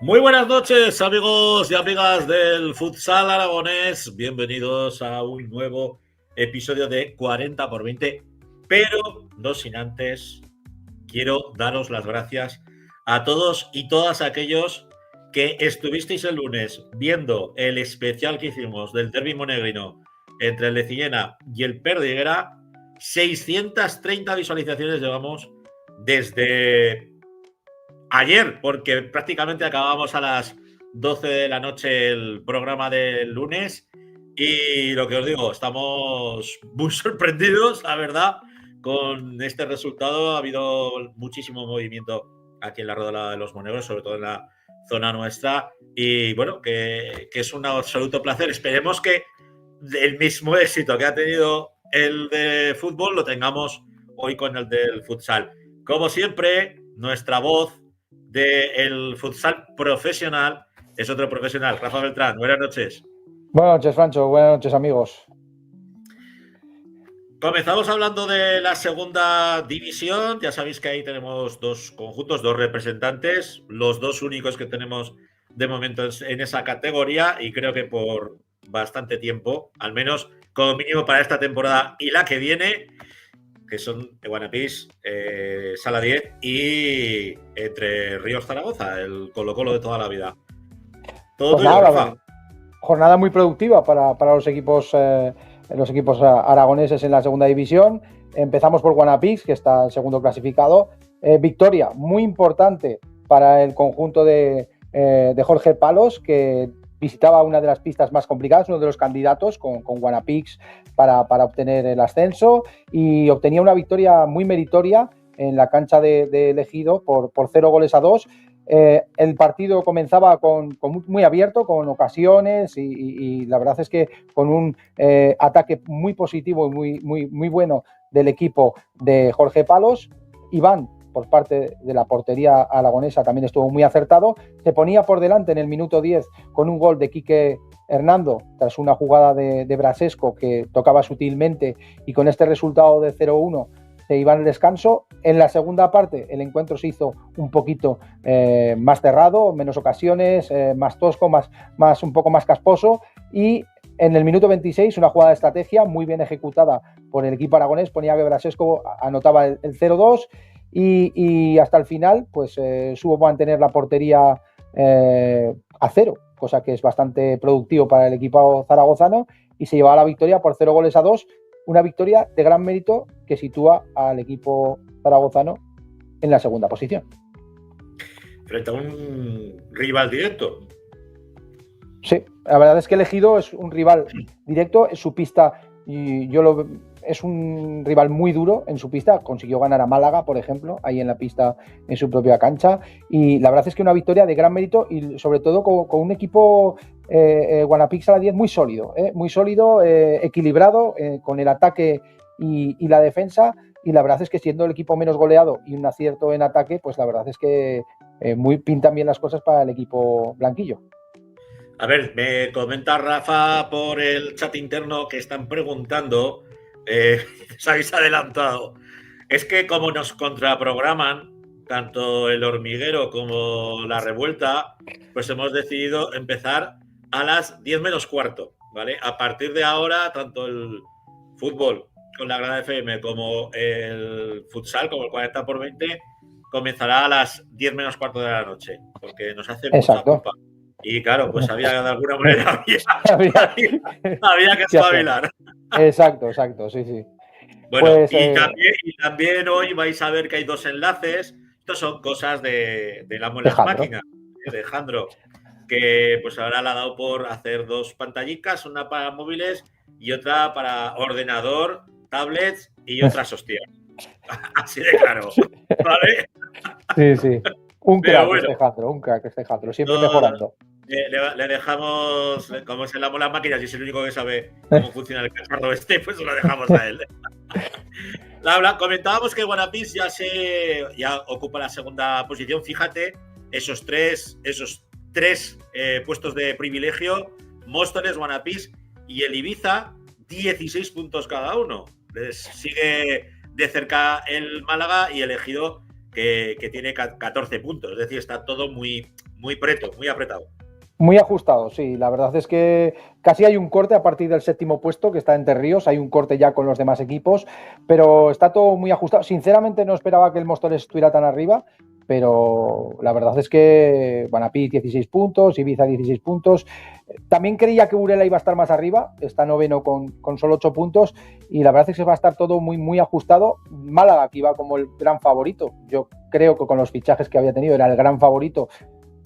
Muy buenas noches, amigos y amigas del futsal aragonés. Bienvenidos a un nuevo episodio de 40 por 20. Pero no sin antes, quiero daros las gracias a todos y todas aquellos que estuvisteis el lunes viendo el especial que hicimos del derbi monegrino entre el Lecillena y el Perdiguera. 630 visualizaciones llevamos desde ayer, porque prácticamente acabamos a las 12 de la noche el programa del lunes y lo que os digo, estamos muy sorprendidos, la verdad, con este resultado. Ha habido muchísimo movimiento aquí en la Rodada de los Monegros, sobre todo en la zona nuestra, y bueno, que es un absoluto placer. Esperemos que el mismo éxito que ha tenido el de fútbol lo tengamos hoy con el del futsal. Como siempre, nuestra voz del futsal profesional es otro profesional, Rafa Beltrán. Buenas noches. Buenas noches, Francho. Buenas noches, amigos. Comenzamos hablando de la segunda división. Ya sabéis que ahí tenemos dos conjuntos, dos representantes, los dos únicos que tenemos de momento en esa categoría, y creo que por bastante tiempo, al menos como mínimo para esta temporada y la que viene, que son Guanapís, Sala 10 y Entre Ríos Zaragoza, el Colo-Colo de toda la vida. Todo Pues tuyo, nada, Rafa. jornada muy productiva para los equipos aragoneses en la segunda división. Empezamos por Guanapix, que está el segundo clasificado. Victoria muy importante para el conjunto de Jorge Palos, que visitaba una de las pistas más complicadas, uno de los candidatos con Guanapix para obtener el ascenso, y obtenía una victoria muy meritoria en la cancha de Ejido por 0-2. El partido comenzaba muy abierto, con ocasiones, y la verdad es que con un ataque muy positivo y muy bueno del equipo de Jorge Palos. Iván, por parte de la portería aragonesa, también estuvo muy acertado. Se ponía por delante en el minuto 10 con un gol de Quique Hernando, tras una jugada de Brasesco que tocaba sutilmente, y con este resultado de 0-1 se iba al descanso. En la segunda parte el encuentro se hizo un poquito más cerrado, menos ocasiones, más tosco, un poco más casposo, y en el minuto 26 una jugada de estrategia muy bien ejecutada por el equipo aragonés ponía que Brasesco anotaba el 0-2, y hasta el final pues supo mantener la portería a cero, cosa que es bastante productivo para el equipo zaragozano, y se llevaba la victoria por 0-2. Una victoria de gran mérito que sitúa al equipo zaragozano en la segunda posición. Frente a un rival directo. Sí, la verdad es que Ejido es un rival directo, es su pista, y es un rival muy duro en su pista. Consiguió ganar a Málaga, por ejemplo, ahí en la pista, en su propia cancha, y la verdad es que una victoria de gran mérito, y sobre todo con un equipo Guanapix Sala 10 muy sólido, equilibrado, con el ataque y la defensa, y la verdad es que siendo el equipo menos goleado y un acierto en ataque, pues la verdad es que pintan bien las cosas para el equipo blanquillo. A ver, me comenta Rafa por el chat interno que están preguntando, os habéis adelantado. Es que como nos contraprograman tanto el hormiguero como la revuelta, pues hemos decidido empezar a las 10 menos cuarto, ¿vale? A partir de ahora, tanto el fútbol con la Grada FM como el futsal, como el 40 por 20, comenzará a las 10 menos cuarto de la noche, porque nos hace mucha culpa. Y claro, pues había de alguna manera había que espabilar. Exacto, sí. Bueno, pues, y también hoy vais a ver que hay dos enlaces. Estos son cosas del amo en las máquinas, de Jandro, que pues ahora le ha dado por hacer dos pantallicas, una para móviles y otra para ordenador, tablets y otras hostias. Así de claro, ¿vale? Sí. Un crack, bueno, este Jandro, siempre mejorando. Le dejamos, como es el amo de las máquinas y es el único que sabe cómo funciona el cacharro pues lo dejamos a él. Comentábamos que Guanapís ya ocupa la segunda posición. Fíjate, esos tres puestos de privilegio: Móstoles, Guanapís y el Ibiza, 16 puntos cada uno. Les sigue de cerca el Málaga y el Ejido, que tiene 14 puntos. Es decir, está todo muy muy preto, muy apretado. Muy ajustado, sí. La verdad es que casi hay un corte a partir del 7º puesto, que está Entre Ríos. Hay un corte ya con los demás equipos, pero está todo muy ajustado. Sinceramente no esperaba que el Móstoles estuviera tan arriba, pero la verdad es que Vanapí 16 puntos, Ibiza 16 puntos. También creía que Burela iba a estar más arriba, está noveno con solo 8 puntos, y la verdad es que va a estar todo muy, muy ajustado. Málaga, que iba como el gran favorito. Yo creo que con los fichajes que había tenido era el gran favorito.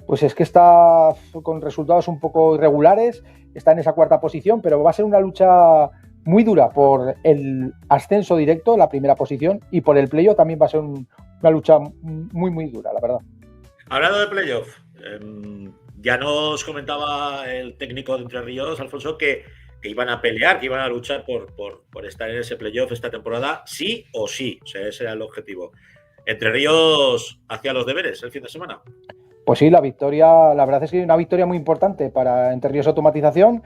Pues es que está con resultados un poco irregulares, está en esa 4ª posición, pero va a ser una lucha muy dura por el ascenso directo, la primera posición, y por el playoff también va a ser una lucha muy, muy dura, la verdad. Hablando de playoff, ya nos comentaba el técnico de Entre Ríos, Alfonso, que iban a pelear, que iban a luchar por estar en ese playoff esta temporada, sí o sí. O sea, ese era el objetivo. Entre Ríos hacía los deberes el fin de semana. Pues sí, la victoria, la verdad es que una victoria muy importante para Entre Ríos Automatización,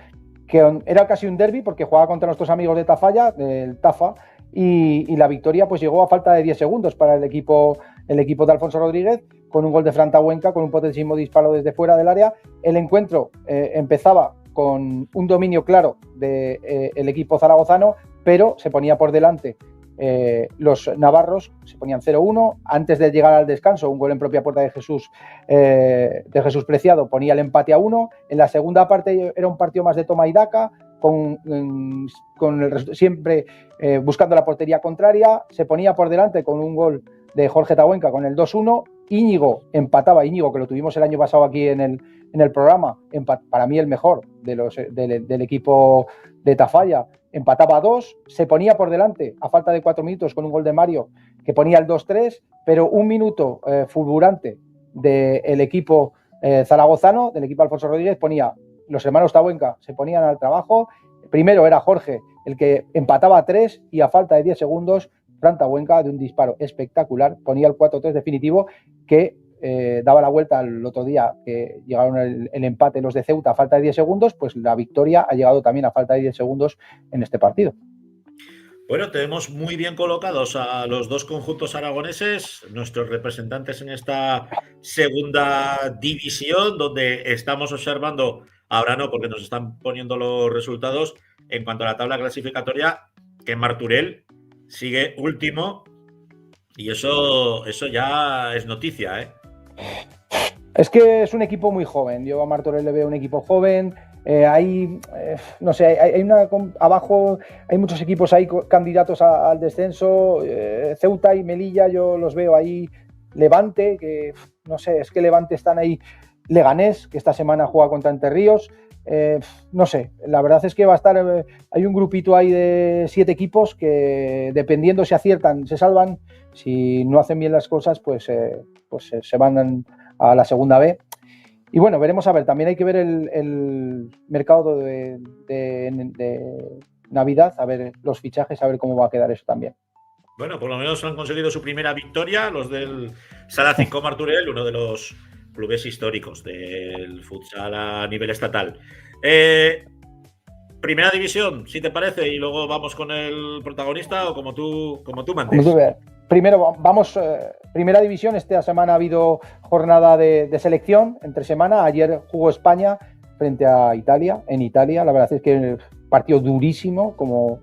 que era casi un derbi porque jugaba contra nuestros amigos de Tafalla, del Tafa, y la victoria pues llegó a falta de 10 segundos para el equipo de Alfonso Rodríguez, con un gol de Fran Tabuenca, con un potentísimo disparo desde fuera del área. El encuentro empezaba con un dominio claro del equipo zaragozano, pero se ponía por delante los navarros, se ponían 0-1. Antes de llegar al descanso, un gol en propia puerta de Jesús Preciado ponía el empate a 1. En la segunda parte era un partido más de toma y daca, siempre buscando la portería contraria. Se ponía por delante con un gol de Jorge Tabuenca con el 2-1. Íñigo empataba, Íñigo, que lo tuvimos el año pasado aquí en el programa, para mí el mejor del equipo de Tafalla, empataba a 2, se ponía por delante a falta de 4 minutos con un gol de Mario que ponía el 2-3, pero un minuto fulgurante del equipo zaragozano, del equipo Alfonso Rodríguez, los hermanos Tabuenca se ponían al trabajo. Primero era Jorge el que empataba a 3 y a falta de 10 segundos Fran Tabuenca, de un disparo espectacular, ponía el 4-3 definitivo que daba la vuelta al otro día, que llegaron el empate los de Ceuta a falta de 10 segundos, pues la victoria ha llegado también a falta de 10 segundos en este partido. Bueno, tenemos muy bien colocados a los dos conjuntos aragoneses, nuestros representantes en esta segunda división, donde estamos observando, ahora no, porque nos están poniendo los resultados, en cuanto a la tabla clasificatoria, que Martorell sigue último, y eso ya es noticia, ¿eh? Es que es un equipo muy joven. Yo a Martorell le veo un equipo joven. No sé, abajo hay muchos equipos ahí candidatos al descenso. Ceuta y Melilla yo los veo ahí. Levante, que no sé, es que Levante están ahí. Leganés, que esta semana juega contra Entre Ríos. No sé, la verdad es que va a estar. Hay un grupito ahí de 7 equipos que, dependiendo si aciertan, se salvan. Si no hacen bien las cosas, pues se van a la segunda B. Y bueno, veremos a ver. También hay que ver el mercado de Navidad, a ver los fichajes, a ver cómo va a quedar eso también. Bueno, por lo menos han conseguido su primera victoria los del Sala 5 Martorell, uno de los clubes históricos del futsal a nivel estatal. Primera división, si te parece, y luego vamos con el protagonista, o como tú mandes. Primero, vamos, primera división. Esta semana ha habido jornada de selección entre semana. Ayer jugó España frente a Italia, en Italia. La verdad es que partido durísimo, como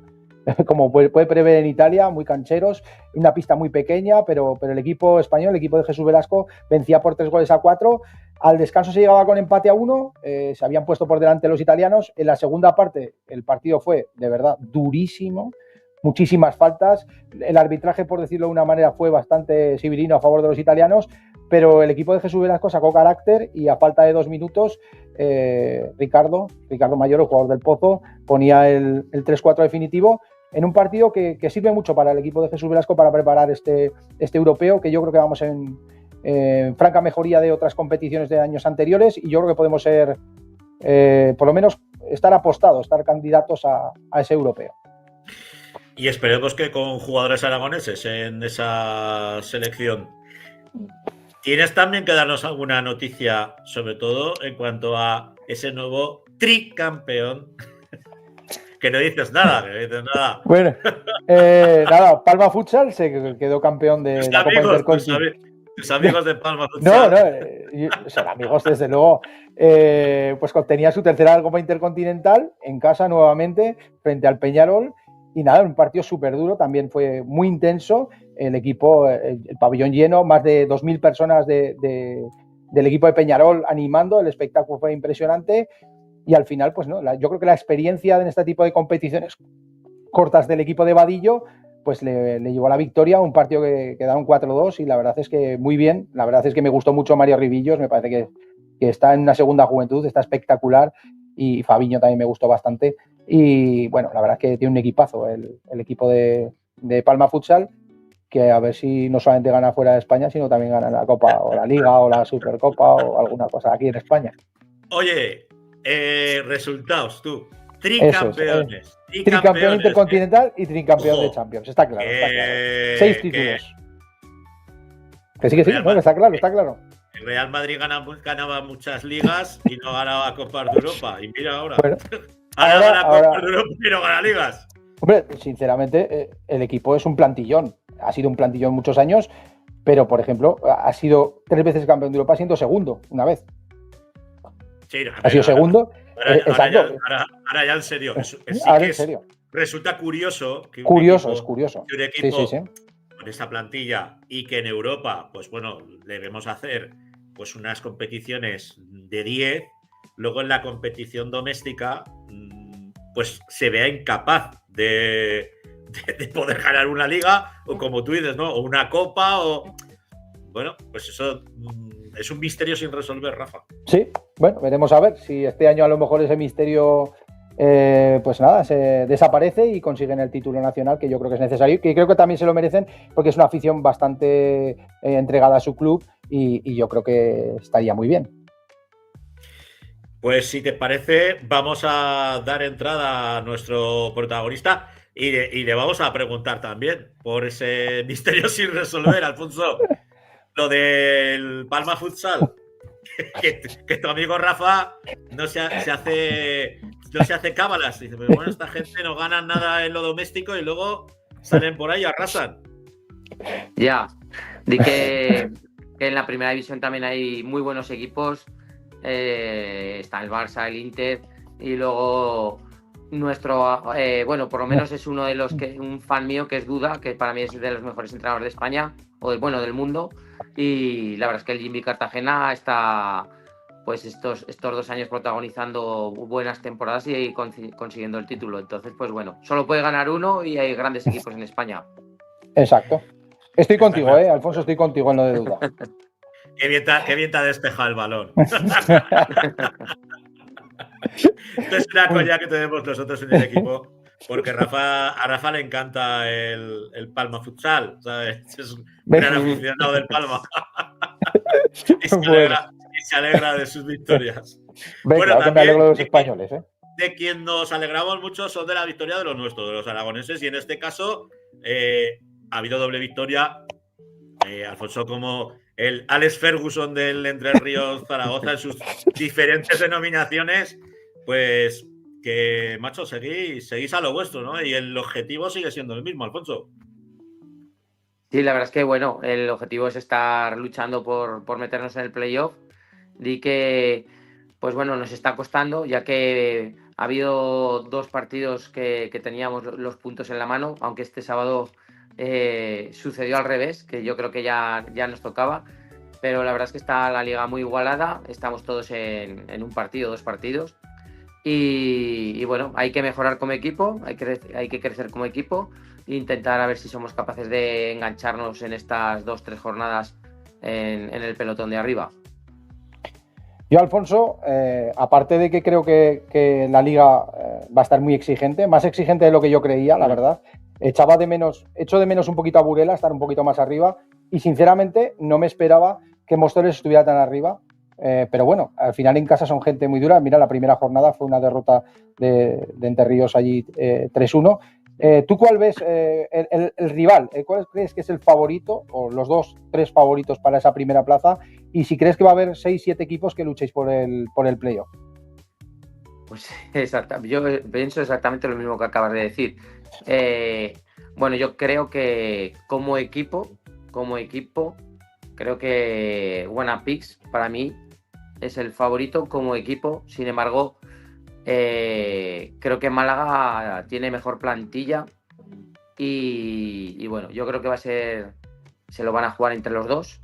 puede prever en Italia, muy cancheros. Una pista muy pequeña, pero el equipo español, el equipo de Jesús Velasco, vencía por 3-4. Al descanso se llegaba con empate a 1. Se habían puesto por delante los italianos. En la segunda parte, el partido fue de verdad durísimo. Muchísimas faltas. El arbitraje, por decirlo de una manera, fue bastante civilino a favor de los italianos, pero el equipo de Jesús Velasco sacó carácter y a falta de 2 minutos Ricardo Mayor, el jugador del Pozo, ponía el 3-4 definitivo en un partido que sirve mucho para el equipo de Jesús Velasco para preparar este europeo, que yo creo que vamos en franca mejoría de otras competiciones de años anteriores, y yo creo que podemos ser, por lo menos, estar candidatos a ese europeo. Y esperemos que con jugadores aragoneses en esa selección. Tienes también que darnos alguna noticia, sobre todo en cuanto a ese nuevo tricampeón. Que no dices nada, Bueno, nada, Palma Futsal se quedó campeón de la Copa Interconti. Tus amigos de Palma Futsal. No, son amigos desde luego. Pues tenía su tercera Copa Intercontinental en casa nuevamente frente al Peñarol y nada, un partido súper duro, también fue muy intenso, el equipo, el pabellón lleno, más de 2.000 personas del equipo de Peñarol animando, el espectáculo fue impresionante y al final pues no, yo creo que la experiencia en este tipo de competiciones cortas del equipo de Vadillo pues le llevó a la victoria, un partido que quedaron 4-2 y la verdad es que muy bien, la verdad es que me gustó mucho Mario Rivillos, me parece que está en una segunda juventud, está espectacular y Fabiño también me gustó bastante y bueno, la verdad es que tiene un equipazo el equipo de Palma Futsal, que a ver si no solamente gana fuera de España, sino también gana la Copa o la Liga o la Supercopa o alguna cosa aquí en España. Oye, resultados, tú. Tricampeones. Tricampeón intercontinental y tricampeón de Champions. Está claro, está claro. 6 títulos. Que sí, no, está claro. El Real Madrid ganaba muchas ligas y no ganaba Copas de Europa. Y mira ahora. Bueno, ahora gana Copas de Europa y no gana ligas. Hombre, sinceramente, el equipo es un plantillón. Ha sido un plantillón muchos años, pero, por ejemplo, ha sido 3 veces campeón de Europa siendo segundo, una vez. Sí, no, ha sido segundo. Ahora ya en serio. Ahora en serio. Resulta curioso que es curioso. Que un equipo con esta plantilla y que en Europa, pues bueno, debemos hacer pues unas competiciones de 10, luego en la competición doméstica pues se vea incapaz de poder ganar una liga o como tú dices, ¿no? O una copa o... Bueno, pues eso es un misterio sin resolver, Rafa. Sí, bueno, veremos a ver si este año a lo mejor ese misterio pues nada, se desaparece y consiguen el título nacional, que yo creo que es necesario, que creo que también se lo merecen porque es una afición bastante entregada a su club y yo creo que estaría muy bien. Pues si te parece, vamos a dar entrada a nuestro protagonista y le vamos a preguntar también por ese misterio sin resolver, Alfonso. Lo del Palma Futsal, que tu amigo Rafa no se hace cábalas. Dice, pero bueno, esta gente no gana nada en lo doméstico y luego salen por ahí y arrasan. Ya, di que en la primera división también hay muy buenos equipos. Está el Barça, el Inter y luego nuestro, bueno, por lo menos es uno de los que, un fan mío que es Duda, que para mí es de los mejores entrenadores de España o del mundo. Y la verdad es que el Jimmy Cartagena está pues estos 2 años protagonizando buenas temporadas y consiguiendo el título. Entonces, pues bueno, solo puede ganar uno y hay grandes equipos en España. Exacto. Estoy contigo, Alfonso, estoy contigo en lo de Duda. Qué bien te ha despejado el balón. Esto es una coña que tenemos nosotros en el equipo. Porque a Rafa le encanta el Palma Futsal, ¿sabes? Es un gran aficionado del Palma. y se alegra de sus victorias. Bueno, también me alegro de los españoles, ¿eh? De quien nos alegramos mucho son de la victoria de los nuestros, de los aragoneses, y en este caso ha habido doble victoria. Alfonso, como el Alex Ferguson del Entre Ríos Zaragoza en sus diferentes denominaciones, pues que, macho, seguís a lo vuestro, ¿no? Y el objetivo sigue siendo el mismo, Alfonso. Sí, la verdad es que, bueno, el objetivo es estar luchando por meternos en el playoff. Di que, pues bueno, nos está costando, ya que ha habido 2 partidos que teníamos los puntos en la mano, aunque este sábado sucedió al revés, que yo creo que ya nos tocaba. Pero la verdad es que está la liga muy igualada, estamos todos en un partido, 2 partidos. Y bueno, hay que mejorar como equipo, hay que crecer como equipo e intentar a ver si somos capaces de engancharnos en estas 2-3 jornadas en el pelotón de arriba. Yo, Alfonso, aparte de que creo que la liga va a estar muy exigente, más exigente de lo que yo creía, la verdad, echo de menos un poquito a Burela, estar un poquito más arriba, y sinceramente no me esperaba que Móstoles estuviera tan arriba. Pero bueno, al final en casa son gente muy dura. Mira, la primera jornada fue una derrota de Entre Ríos allí 3-1. ¿Tú cuál ves el rival? ¿Cuál crees que es el favorito o los 2-3 favoritos para esa primera plaza? Y si crees que va a haber 6-7 equipos que luchéis por el playoff. Pues exacto, yo pienso exactamente lo mismo que acabas de decir. Bueno, yo creo que como equipo Creo que Wanapix para mí es el favorito como equipo. Sin embargo, creo que Málaga tiene mejor plantilla y bueno, yo creo que se lo van a jugar entre los dos.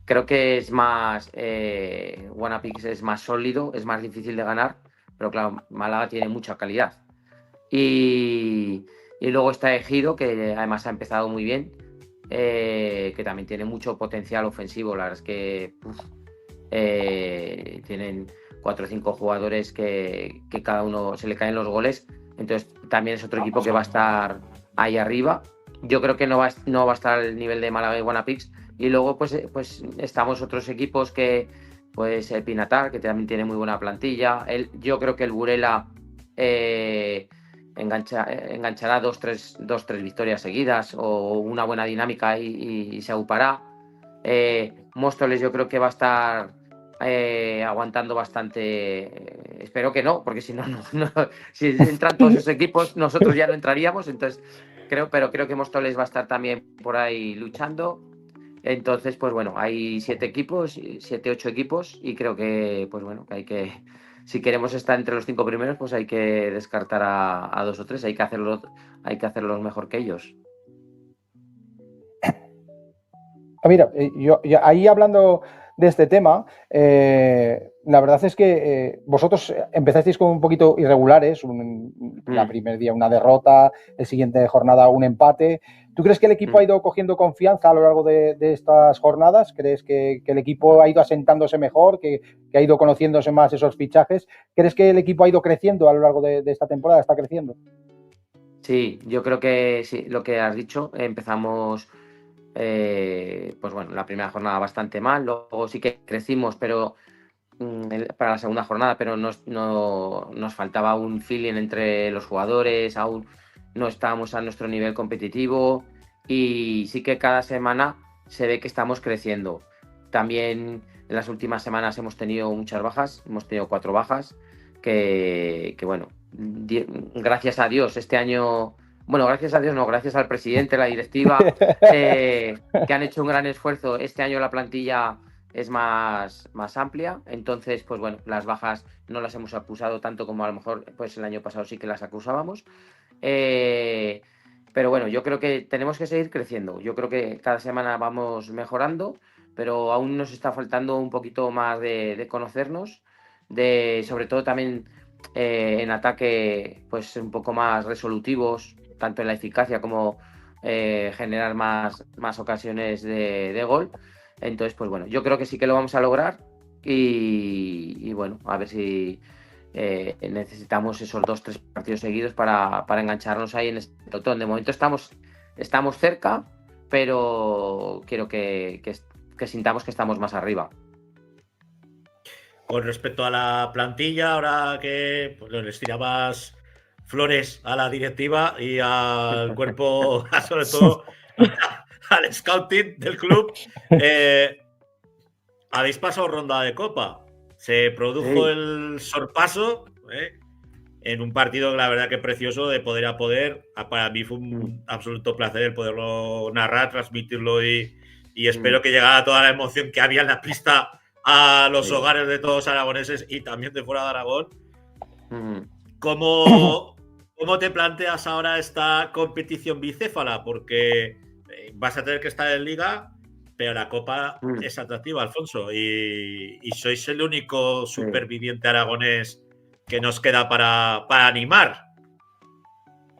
Creo que es más, Wanapix es más sólido, es más difícil de ganar, pero claro, Málaga tiene mucha calidad. Y luego está Ejido, que además ha empezado muy bien, que también tiene mucho potencial ofensivo. La verdad es que tienen 4 o 5 jugadores que cada uno se le caen los goles. Entonces también es otro equipo que va a estar ahí arriba. Yo creo que no va a estar al nivel de Málaga y Wanapix. Y luego pues estamos otros equipos que, pues el Pinatar, que también tiene muy buena plantilla. Yo creo que el Burela enganchará dos, tres victorias seguidas o una buena dinámica y se aupará. Móstoles yo creo que va a estar aguantando bastante. Espero que no, porque si no, si entran todos esos equipos, nosotros ya no entraríamos. Entonces, pero creo que Móstoles va a estar también por ahí luchando. Entonces, pues bueno, hay 7 equipos, 7, 8 equipos, y creo que, pues bueno, que si queremos estar entre los 5 primeros, pues hay que descartar a 2 o 3, hay que hacerlos mejor que ellos. Mira, yo ahí hablando de este tema, la verdad es que vosotros empezasteis con un poquito irregulares, la primer día una derrota, el siguiente jornada un empate. ¿Tú crees que el equipo ha ido cogiendo confianza a lo largo de estas jornadas? ¿Crees que el equipo ha ido asentándose mejor, que ha ido conociéndose más esos fichajes? ¿Crees que el equipo ha ido creciendo a lo largo de esta temporada? ¿Está creciendo? Sí, yo creo que sí, lo que has dicho, empezamos... pues bueno, la primera jornada bastante mal, luego sí que crecimos, pero para la segunda jornada, pero nos faltaba un feeling entre los jugadores, aún no estábamos a nuestro nivel competitivo, y sí que cada semana se ve que estamos creciendo. También en las últimas semanas hemos tenido muchas bajas, hemos tenido 4 bajas, que bueno, gracias a Dios este año... Bueno, gracias a Dios no, gracias al presidente, la directiva, que han hecho un gran esfuerzo. Este año la plantilla es más amplia, entonces, pues bueno, las bajas no las hemos acusado tanto como a lo mejor pues el año pasado sí que las acusábamos. Pero bueno, yo creo que tenemos que seguir creciendo. Yo creo que cada semana vamos mejorando, pero aún nos está faltando un poquito más de conocernos, sobre todo también en ataque, pues un poco más resolutivos, tanto en la eficacia como generar más ocasiones de gol. Entonces, pues bueno, yo creo que sí que lo vamos a lograr y bueno, a ver si necesitamos esos 2 o 3 partidos seguidos para engancharnos ahí en este pelotón. De momento estamos cerca, pero quiero que sintamos que estamos más arriba. Con respecto a la plantilla, ahora que pues, les tirabas flores a la directiva y al cuerpo, sobre todo al scouting del club, habéis pasado ronda de copa. Se produjo el sorpaso en un partido que la verdad que precioso de poder a poder. Para mí fue un absoluto placer el poderlo narrar, transmitirlo y espero que llegara toda la emoción que había en la pista a los hogares de todos los aragoneses y también de fuera de Aragón. ¿Cómo te planteas ahora esta competición bicéfala? Porque vas a tener que estar en Liga, pero la Copa es atractiva, Alfonso, y sois el único superviviente aragonés que nos queda para animar.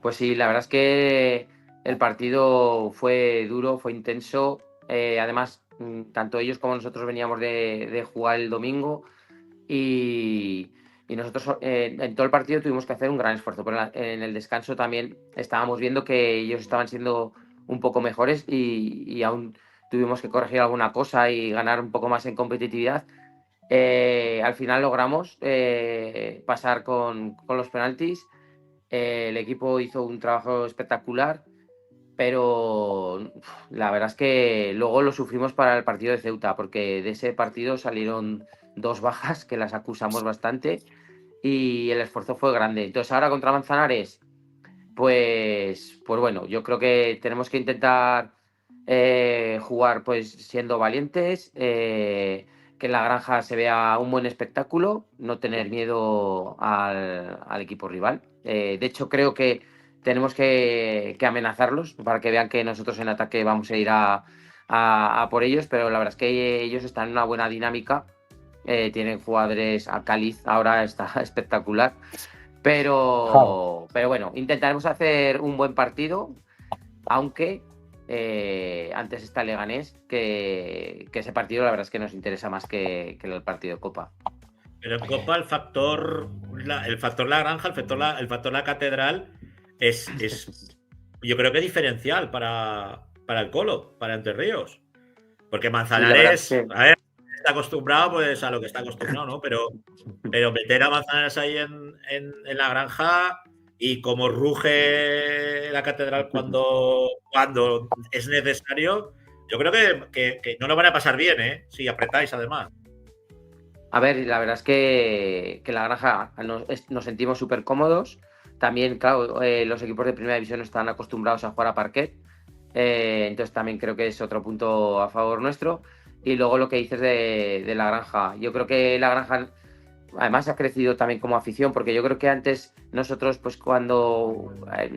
Pues sí, la verdad es que el partido fue duro, fue intenso. Además, tanto ellos como nosotros veníamos de jugar el domingo y nosotros en todo el partido tuvimos que hacer un gran esfuerzo. Pero en el descanso también estábamos viendo que ellos estaban siendo un poco mejores y aún tuvimos que corregir alguna cosa y ganar un poco más en competitividad. Al final logramos pasar con los penaltis. El equipo hizo un trabajo espectacular, pero la verdad es que luego lo sufrimos para el partido de Ceuta, porque de ese partido salieron 2 bajas que las acusamos bastante y el esfuerzo fue grande. Entonces ahora contra Manzanares, pues bueno, yo creo que tenemos que intentar jugar pues siendo valientes, que en la granja se vea un buen espectáculo, no tener miedo al equipo rival. De hecho, creo que tenemos que amenazarlos para que vean que nosotros en ataque vamos a ir a por ellos, pero la verdad es que ellos están en una buena dinámica. Tienen jugadores, a Cáliz ahora está espectacular, Claro. pero bueno, intentaremos hacer un buen partido, aunque antes está Leganés, que ese partido la verdad es que nos interesa más que el partido de Copa. Pero en Copa el factor la granja, el factor la catedral es yo creo que diferencial para el Colo, para Entre Ríos. Porque Sí, la verdad es Manzanares, que a ver, está acostumbrado pues a lo que está acostumbrado, ¿no? Pero meter a Manzanares ahí en la granja y como ruge la catedral cuando es necesario, yo creo que no lo van a pasar bien, ¿eh? Si apretáis además. A ver, la verdad es que la granja nos sentimos súper cómodos. También, claro, los equipos de primera división están acostumbrados a jugar a parquet. Entonces también creo que es otro punto a favor nuestro. Y luego lo que dices de la granja. Yo creo que la granja además ha crecido también como afición, porque yo creo que antes nosotros, pues cuando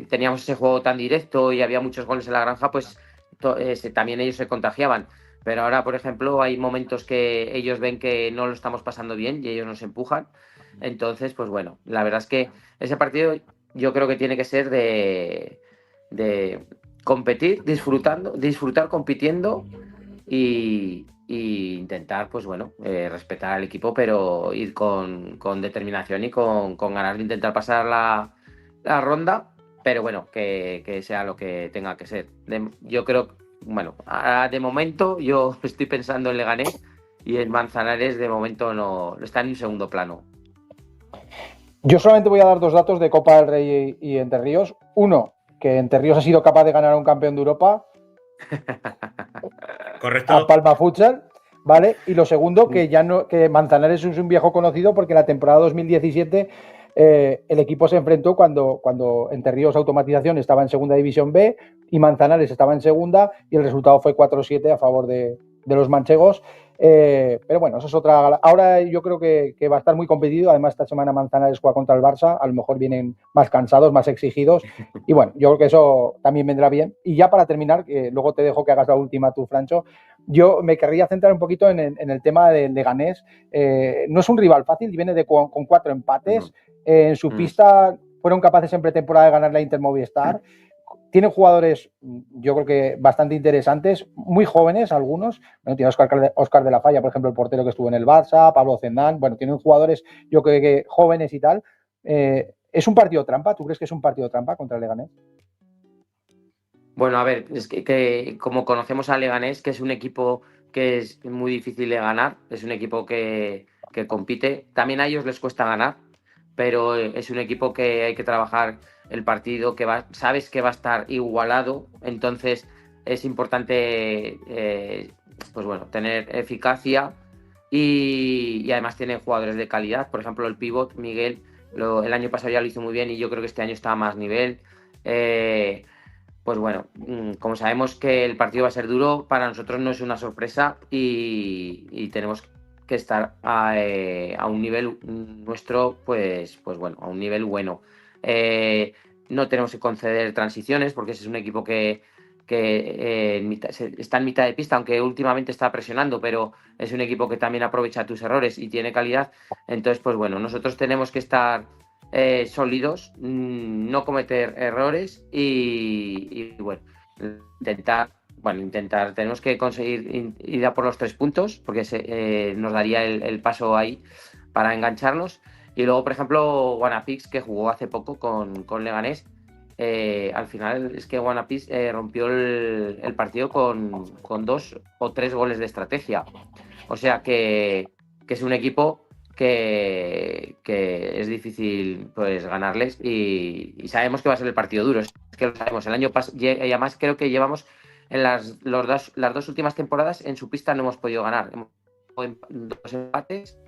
teníamos ese juego tan directo y había muchos goles en la granja, pues también ellos se contagiaban. Pero ahora, por ejemplo, hay momentos que ellos ven que no lo estamos pasando bien y ellos nos empujan. Entonces, pues bueno, la verdad es que ese partido yo creo que tiene que ser de competir, disfrutar compitiendo y intentar, pues bueno, respetar al equipo, pero ir con determinación y con ganas de intentar pasar la ronda, pero bueno, que sea lo que tenga que ser. Yo creo, bueno, de momento yo estoy pensando en Leganés y en Manzanares de momento no está en un segundo plano. Yo solamente voy a dar 2 datos de Copa del Rey y Entre Ríos. Uno, que Entre Ríos ha sido capaz de ganar a un campeón de Europa, Correcto. a Palma Futsal, ¿vale? Y lo segundo, que Manzanares es un viejo conocido porque en la temporada 2017 el equipo se enfrentó cuando Entre Ríos Automatización estaba en segunda división B y Manzanares estaba en segunda y el resultado fue 4-7 a favor de los manchegos. Pero bueno, eso es otra. Ahora yo creo que va a estar muy competido. Además, esta semana Manzanares juega contra el Barça. A lo mejor vienen más cansados, más exigidos. Y bueno, yo creo que eso también vendrá bien. Y ya para terminar, luego te dejo que hagas la última tú, Francho. Yo me querría centrar un poquito en el tema de Leganés. No es un rival fácil, viene con 4 empates. En su pista fueron capaces en pretemporada de ganar la Inter Movistar. Tienen jugadores, yo creo que bastante interesantes, muy jóvenes algunos. Bueno, tiene Óscar de la Falla, por ejemplo, el portero que estuvo en el Barça, Pablo Zendán. Bueno, tienen jugadores, yo creo que jóvenes y tal. ¿Es un partido trampa? ¿Tú crees que es un partido trampa contra el Leganés? Bueno, a ver, es que como conocemos a Leganés, que es un equipo que es muy difícil de ganar, es un equipo que compite, también a ellos les cuesta ganar, pero es un equipo que hay que trabajar el partido, sabes que va a estar igualado, entonces es importante pues bueno, tener eficacia y además tienen jugadores de calidad, por ejemplo el pívot Miguel, el año pasado ya lo hizo muy bien y yo creo que este año está a más nivel. Pues bueno, como sabemos que el partido va a ser duro, para nosotros no es una sorpresa y tenemos que estar a un nivel nuestro, pues bueno, a un nivel bueno. No tenemos que conceder transiciones porque ese es un equipo que está en mitad de pista, aunque últimamente está presionando, pero es un equipo que también aprovecha tus errores y tiene calidad. Entonces, pues bueno, nosotros tenemos que estar sólidos, no cometer errores y bueno, intentar, tenemos que conseguir ir a por los 3 puntos porque nos daría el paso ahí para engancharnos. Y luego, por ejemplo, Guanapix, que jugó hace poco con Leganés, al final es que Guanapix rompió el partido con 2 o 3 goles de estrategia. O sea que es un equipo que es difícil pues ganarles y sabemos que va a ser el partido duro. Es que lo sabemos. El año pasado, y además creo que llevamos en las 2 últimas temporadas en su pista no hemos podido ganar. Hemos 2 empates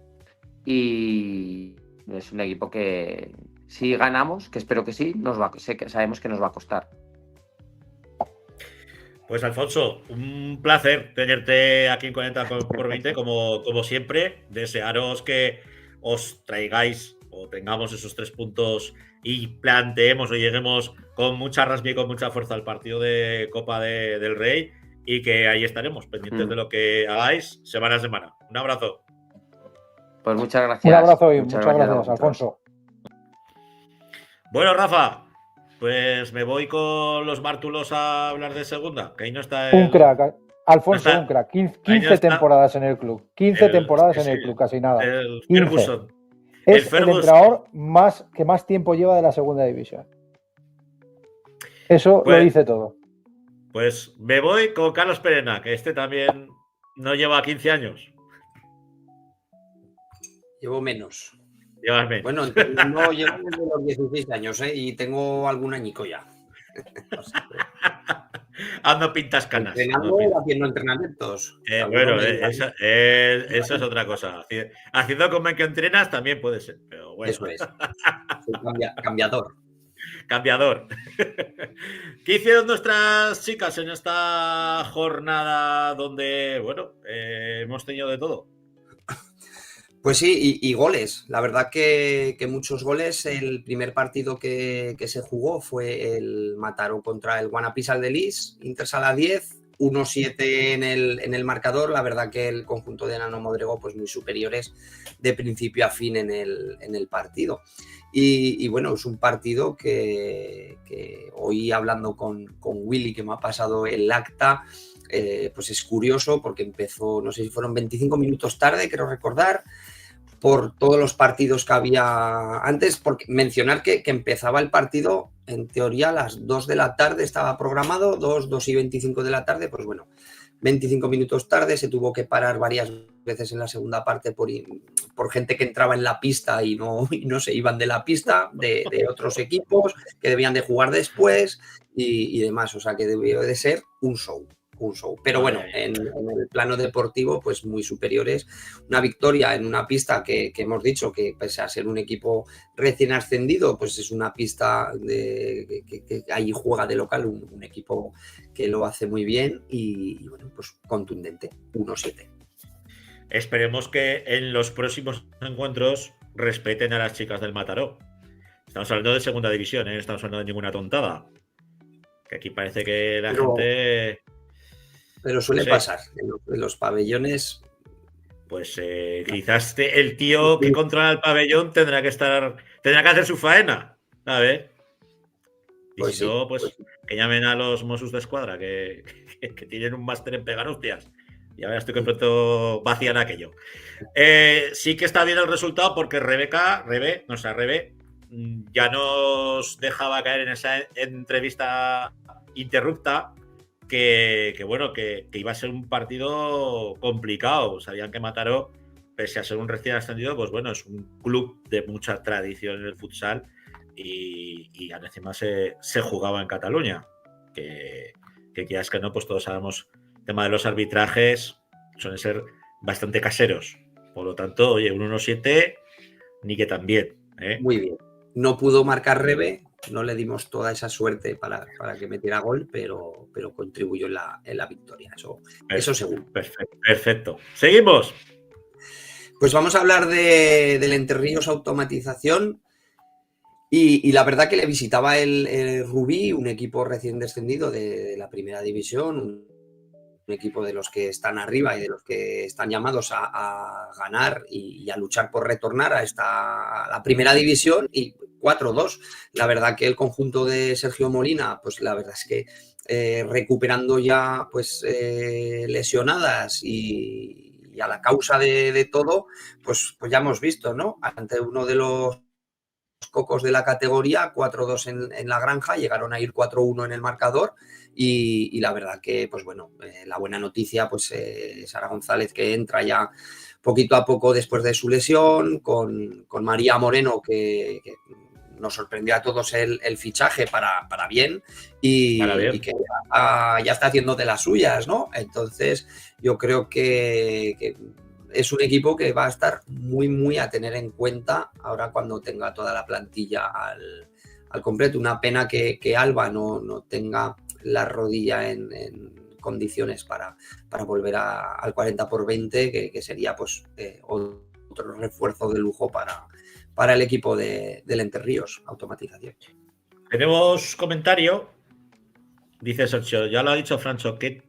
y es un equipo que si ganamos, que espero que sí, sabemos que nos va a costar. Pues Alfonso, un placer tenerte aquí en 40x20, como siempre. Desearos que os traigáis o tengamos esos 3 puntos y planteemos o lleguemos con mucha rasmia y con mucha fuerza al partido de Copa del Rey, y que ahí estaremos pendientes de lo que hagáis semana a semana. Un abrazo. Pues muchas gracias. Un abrazo y muchas gracias, Alfonso. Bueno, Rafa, pues me voy con los Mártulos a hablar de segunda, que ahí no está Un crack, Alfonso, no está, un crack. 15 temporadas en el club. 15 temporadas en el club, casi nada. El 15. Ferguson. Es el entrenador que más tiempo lleva de la segunda división. Eso pues, lo dice todo. Pues me voy con Carlos Perena, que este también no lleva 15 años. Llevo menos. Llevas menos. Bueno, no llevo desde los 16 años, y tengo algún añico ya. O sea, Ando pintas canas. Entrenando y haciendo entrenamientos. Bueno, eso es otra cosa. Haciendo como que entrenas también puede ser, pero bueno. Eso es. Soy cambiador. Cambiador. ¿Qué hicieron nuestras chicas en esta jornada donde, bueno, hemos tenido de todo? Pues sí, y goles. La verdad que muchos goles. El primer partido que se jugó fue el Mataró contra el Guanapí Saldelís, Intersala 10, 1-7 en el marcador. La verdad que el conjunto de Nano Modrego, pues muy superiores de principio a fin en el partido. Y bueno, es un partido que hoy, hablando con Willy, que me ha pasado el acta, pues es curioso porque empezó, no sé si fueron 25 minutos tarde, creo recordar, por todos los partidos que había antes. Porque mencionar que empezaba el partido, en teoría, a las 2 de la tarde estaba programado, 2 y 25 de la tarde, pues bueno, 25 minutos tarde, se tuvo que parar varias veces en la segunda parte por gente que entraba en la pista y no se iban de la pista, de otros equipos que debían de jugar después y demás. O sea que debió de ser un show. Pero bueno, en el plano deportivo, pues muy superiores. Una victoria en una pista que hemos dicho que, pese a ser un equipo recién ascendido, pues es una pista que ahí juega de local un equipo que lo hace muy bien y bueno, pues contundente, 1-7. Esperemos que en los próximos encuentros respeten a las chicas del Mataró. Estamos hablando de segunda división, no estamos hablando de ninguna tontada. Que aquí parece que la gente... Pero suele pasar en los pabellones. Pues quizás el tío que controla el pabellón tendrá que hacer su faena. A ver. Y pues si no, pues que llamen a los Mossos de Escuadra, que tienen un máster en pegar hostias. Ya verás tú que pronto vacían aquello. Sí que está bien el resultado porque Rebe ya nos dejaba caer en esa entrevista interrupta que iba a ser un partido complicado. Sabían que Mataró, pese a ser un recién ascendido, pues bueno, es un club de mucha tradición en el futsal y encima se jugaba en Cataluña. Que quieras que no, pues todos sabemos, el tema de los arbitrajes suelen ser bastante caseros. Por lo tanto, oye, un 1-7, ni que tan bien. Muy bien. No pudo marcar Rebe, no le dimos toda esa suerte para que metiera gol, pero contribuyó en la victoria. Eso seguro. Perfecto. Seguimos. Pues vamos a hablar del Entre Ríos Automatización. Y la verdad que le visitaba el Rubí, un equipo recién descendido de la primera división, un equipo de los que están arriba y de los que están llamados a ganar y a luchar por retornar a la primera división, y 4-2. La verdad que el conjunto de Sergio Molina, pues la verdad es que recuperando ya pues lesionadas y a la causa de todo, pues ya hemos visto, ¿no? Ante uno de los cocos de la categoría, 4-2 en la granja, llegaron a ir 4-1 en el marcador y la verdad que, pues bueno, la buena noticia, pues Sara González, que entra ya poquito a poco después de su lesión, con María Moreno, que nos sorprendió a todos el fichaje para bien y que ya está haciendo de las suyas, ¿no? Entonces yo creo que es un equipo que va a estar muy a tener en cuenta ahora cuando tenga toda la plantilla al completo. Una pena que Alba no tenga la rodilla en condiciones para volver al 40x20, que sería pues otro refuerzo de lujo para el equipo del Entre Ríos, automatización. Tenemos comentario. Dice Sergio, ya lo ha dicho Francho, que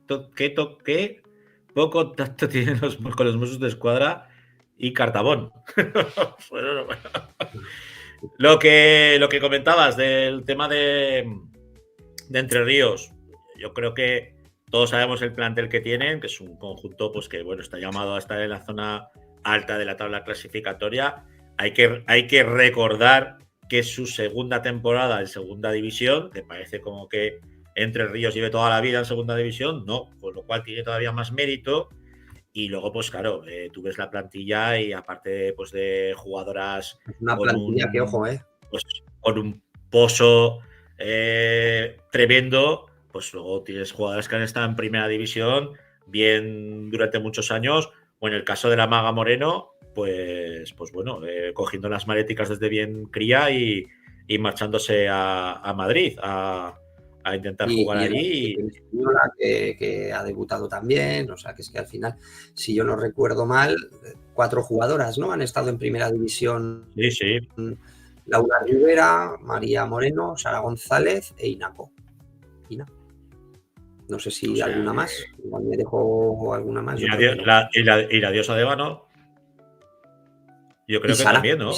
poco tacto tienen con los Mossos de Escuadra y Cartabón. Bueno. Lo que comentabas del tema de Entre Ríos, yo creo que todos sabemos el plantel que tienen, que es un conjunto pues que bueno, está llamado a estar en la zona alta de la tabla clasificatoria. Hay que recordar que es su segunda temporada en segunda división, que parece como que Entre Ríos lleve toda la vida en segunda división, no, con lo cual tiene todavía más mérito. Y luego, pues claro, tú ves la plantilla y aparte pues de jugadoras una plantilla que, ojo, pues, con un pozo tremendo, pues luego tienes jugadoras que han estado en primera división bien durante muchos años, o en el caso de la Maga Moreno, pues bueno, cogiendo las maleticas desde bien cría y marchándose a Madrid a intentar jugar allí. Que ha debutado también, o sea que es que al final, si yo no recuerdo mal, 4 jugadoras, ¿no? Han estado en primera división. Sí. Laura Rivera, María Moreno, Sara González e Inaco. No sé si alguna más. Igual me dejo alguna más. Y la diosa de Vano. Yo creo que Sara, también, ¿no?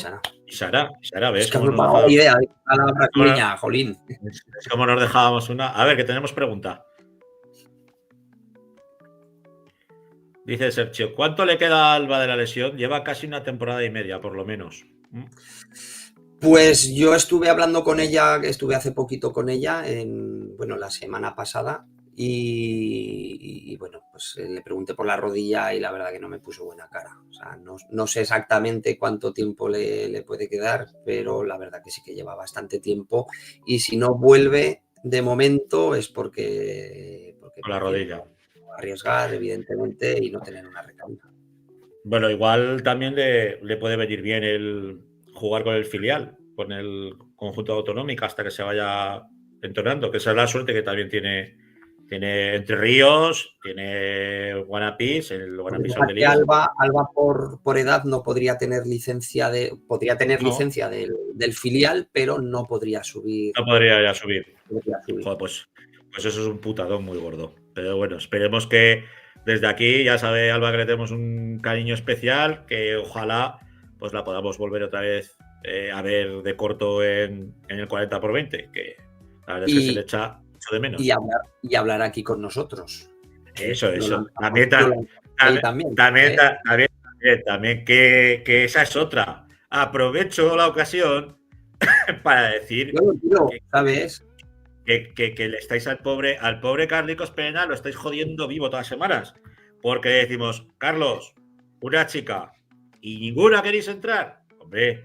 Y Sara, ¿ves? Es que no me hago idea de la brasileña, jolín. Es como nos dejábamos una. A ver, que tenemos pregunta. Dice Sergio, ¿cuánto le queda a Alba de la lesión? Lleva casi una temporada y media, por lo menos. Pues yo estuve hablando con ella, estuve hace poquito con ella, la semana pasada, y bueno, pues le pregunté por la rodilla y la verdad que no me puso buena cara. O sea, no sé exactamente cuánto tiempo le puede quedar, pero la verdad que sí que lleva bastante tiempo, y si no vuelve de momento es porque con la rodilla. Arriesgar, evidentemente, y no tener una recaída. Bueno, igual también le puede venir bien el jugar con el filial, con el conjunto autonómico hasta que se vaya entonando, que esa es la suerte que también tiene Entre Ríos, tiene Guanapis, el Guanapis Aldelis. Alba por edad no podría tener licencia licencia del filial, pero no podría subir. No podría ya subir. Joder, pues eso es un putadón muy gordo. Pero bueno, esperemos que desde aquí, ya sabe Alba que le tenemos un cariño especial, que ojalá pues la podamos volver otra vez a ver de corto en el 40x20, que la verdad es que se le echa mucho de menos. Y hablar aquí con nosotros. Eso. También que esa es otra. Aprovecho la ocasión para decir ¿sabes? Que le estáis al pobre Carlicos Pena, lo estáis jodiendo vivo todas las semanas. Porque decimos, Carlos, una chica y ninguna queréis entrar. Hombre,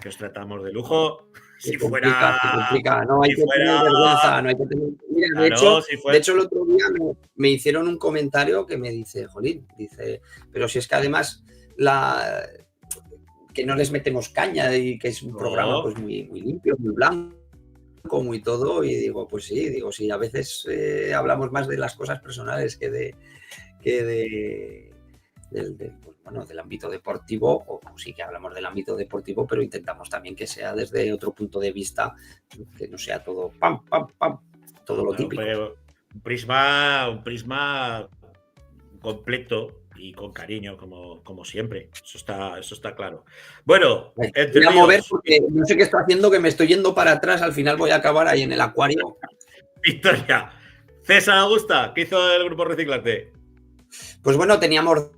que os tratamos de lujo. Si fuera. No hay que tener vergüenza, no hay que tener. Mira, claro, de hecho, el otro día me hicieron un comentario que me dice, jolín, pero si es que además que no les metemos caña y que es un programa pues muy limpio, muy blanco, muy todo, y digo, pues sí, a veces hablamos más de las cosas personales que del ámbito deportivo, o sí que hablamos del ámbito deportivo, pero intentamos también que sea desde otro punto de vista, que no sea todo pam, todo lo típico. Un prisma completo y con cariño, como siempre. Eso está claro. Bueno, voy a mover porque no sé qué estoy haciendo, que me estoy yendo para atrás, al final voy a acabar ahí en el acuario. Victoria. César Augusta, ¿qué hizo el grupo Reciclarte? Pues bueno, teníamos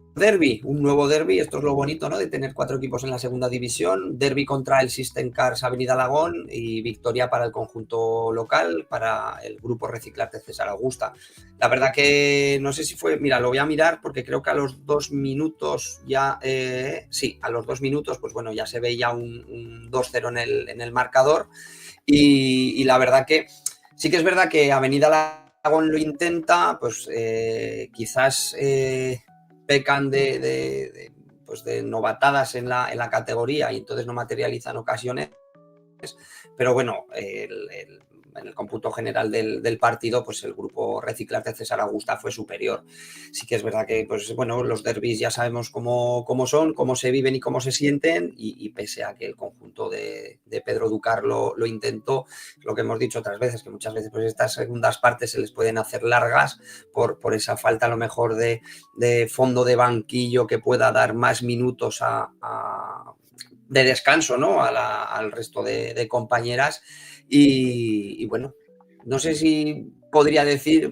un nuevo derbi, esto es lo bonito, ¿no? De tener 4 equipos en la segunda división, derbi contra el System Cars Avenida Alagón y victoria para el conjunto local, para el grupo Reciclarte César Augusta. La verdad que no sé si fue, mira, lo voy a mirar porque creo que a los 2 minutos ya, a los 2 minutos, pues bueno, ya se veía un 2-0 en el marcador, y la verdad que sí que es verdad que Avenida Alagón lo intenta, pues quizás pecan de novatadas en la categoría y entonces no materializan ocasiones, pero bueno, en el cómputo general del partido, pues el grupo Reciclarte César Augusta fue superior. Sí que es verdad que, pues bueno, los derbis ya sabemos cómo son, cómo se viven y cómo se sienten, y pese a que el conjunto de Pedro Ducar lo intentó, lo que hemos dicho otras veces, que muchas veces pues estas segundas partes se les pueden hacer largas por esa falta a lo mejor de fondo de banquillo que pueda dar más minutos de descanso, ¿no? al resto de compañeras. Y bueno, no sé si podría decir,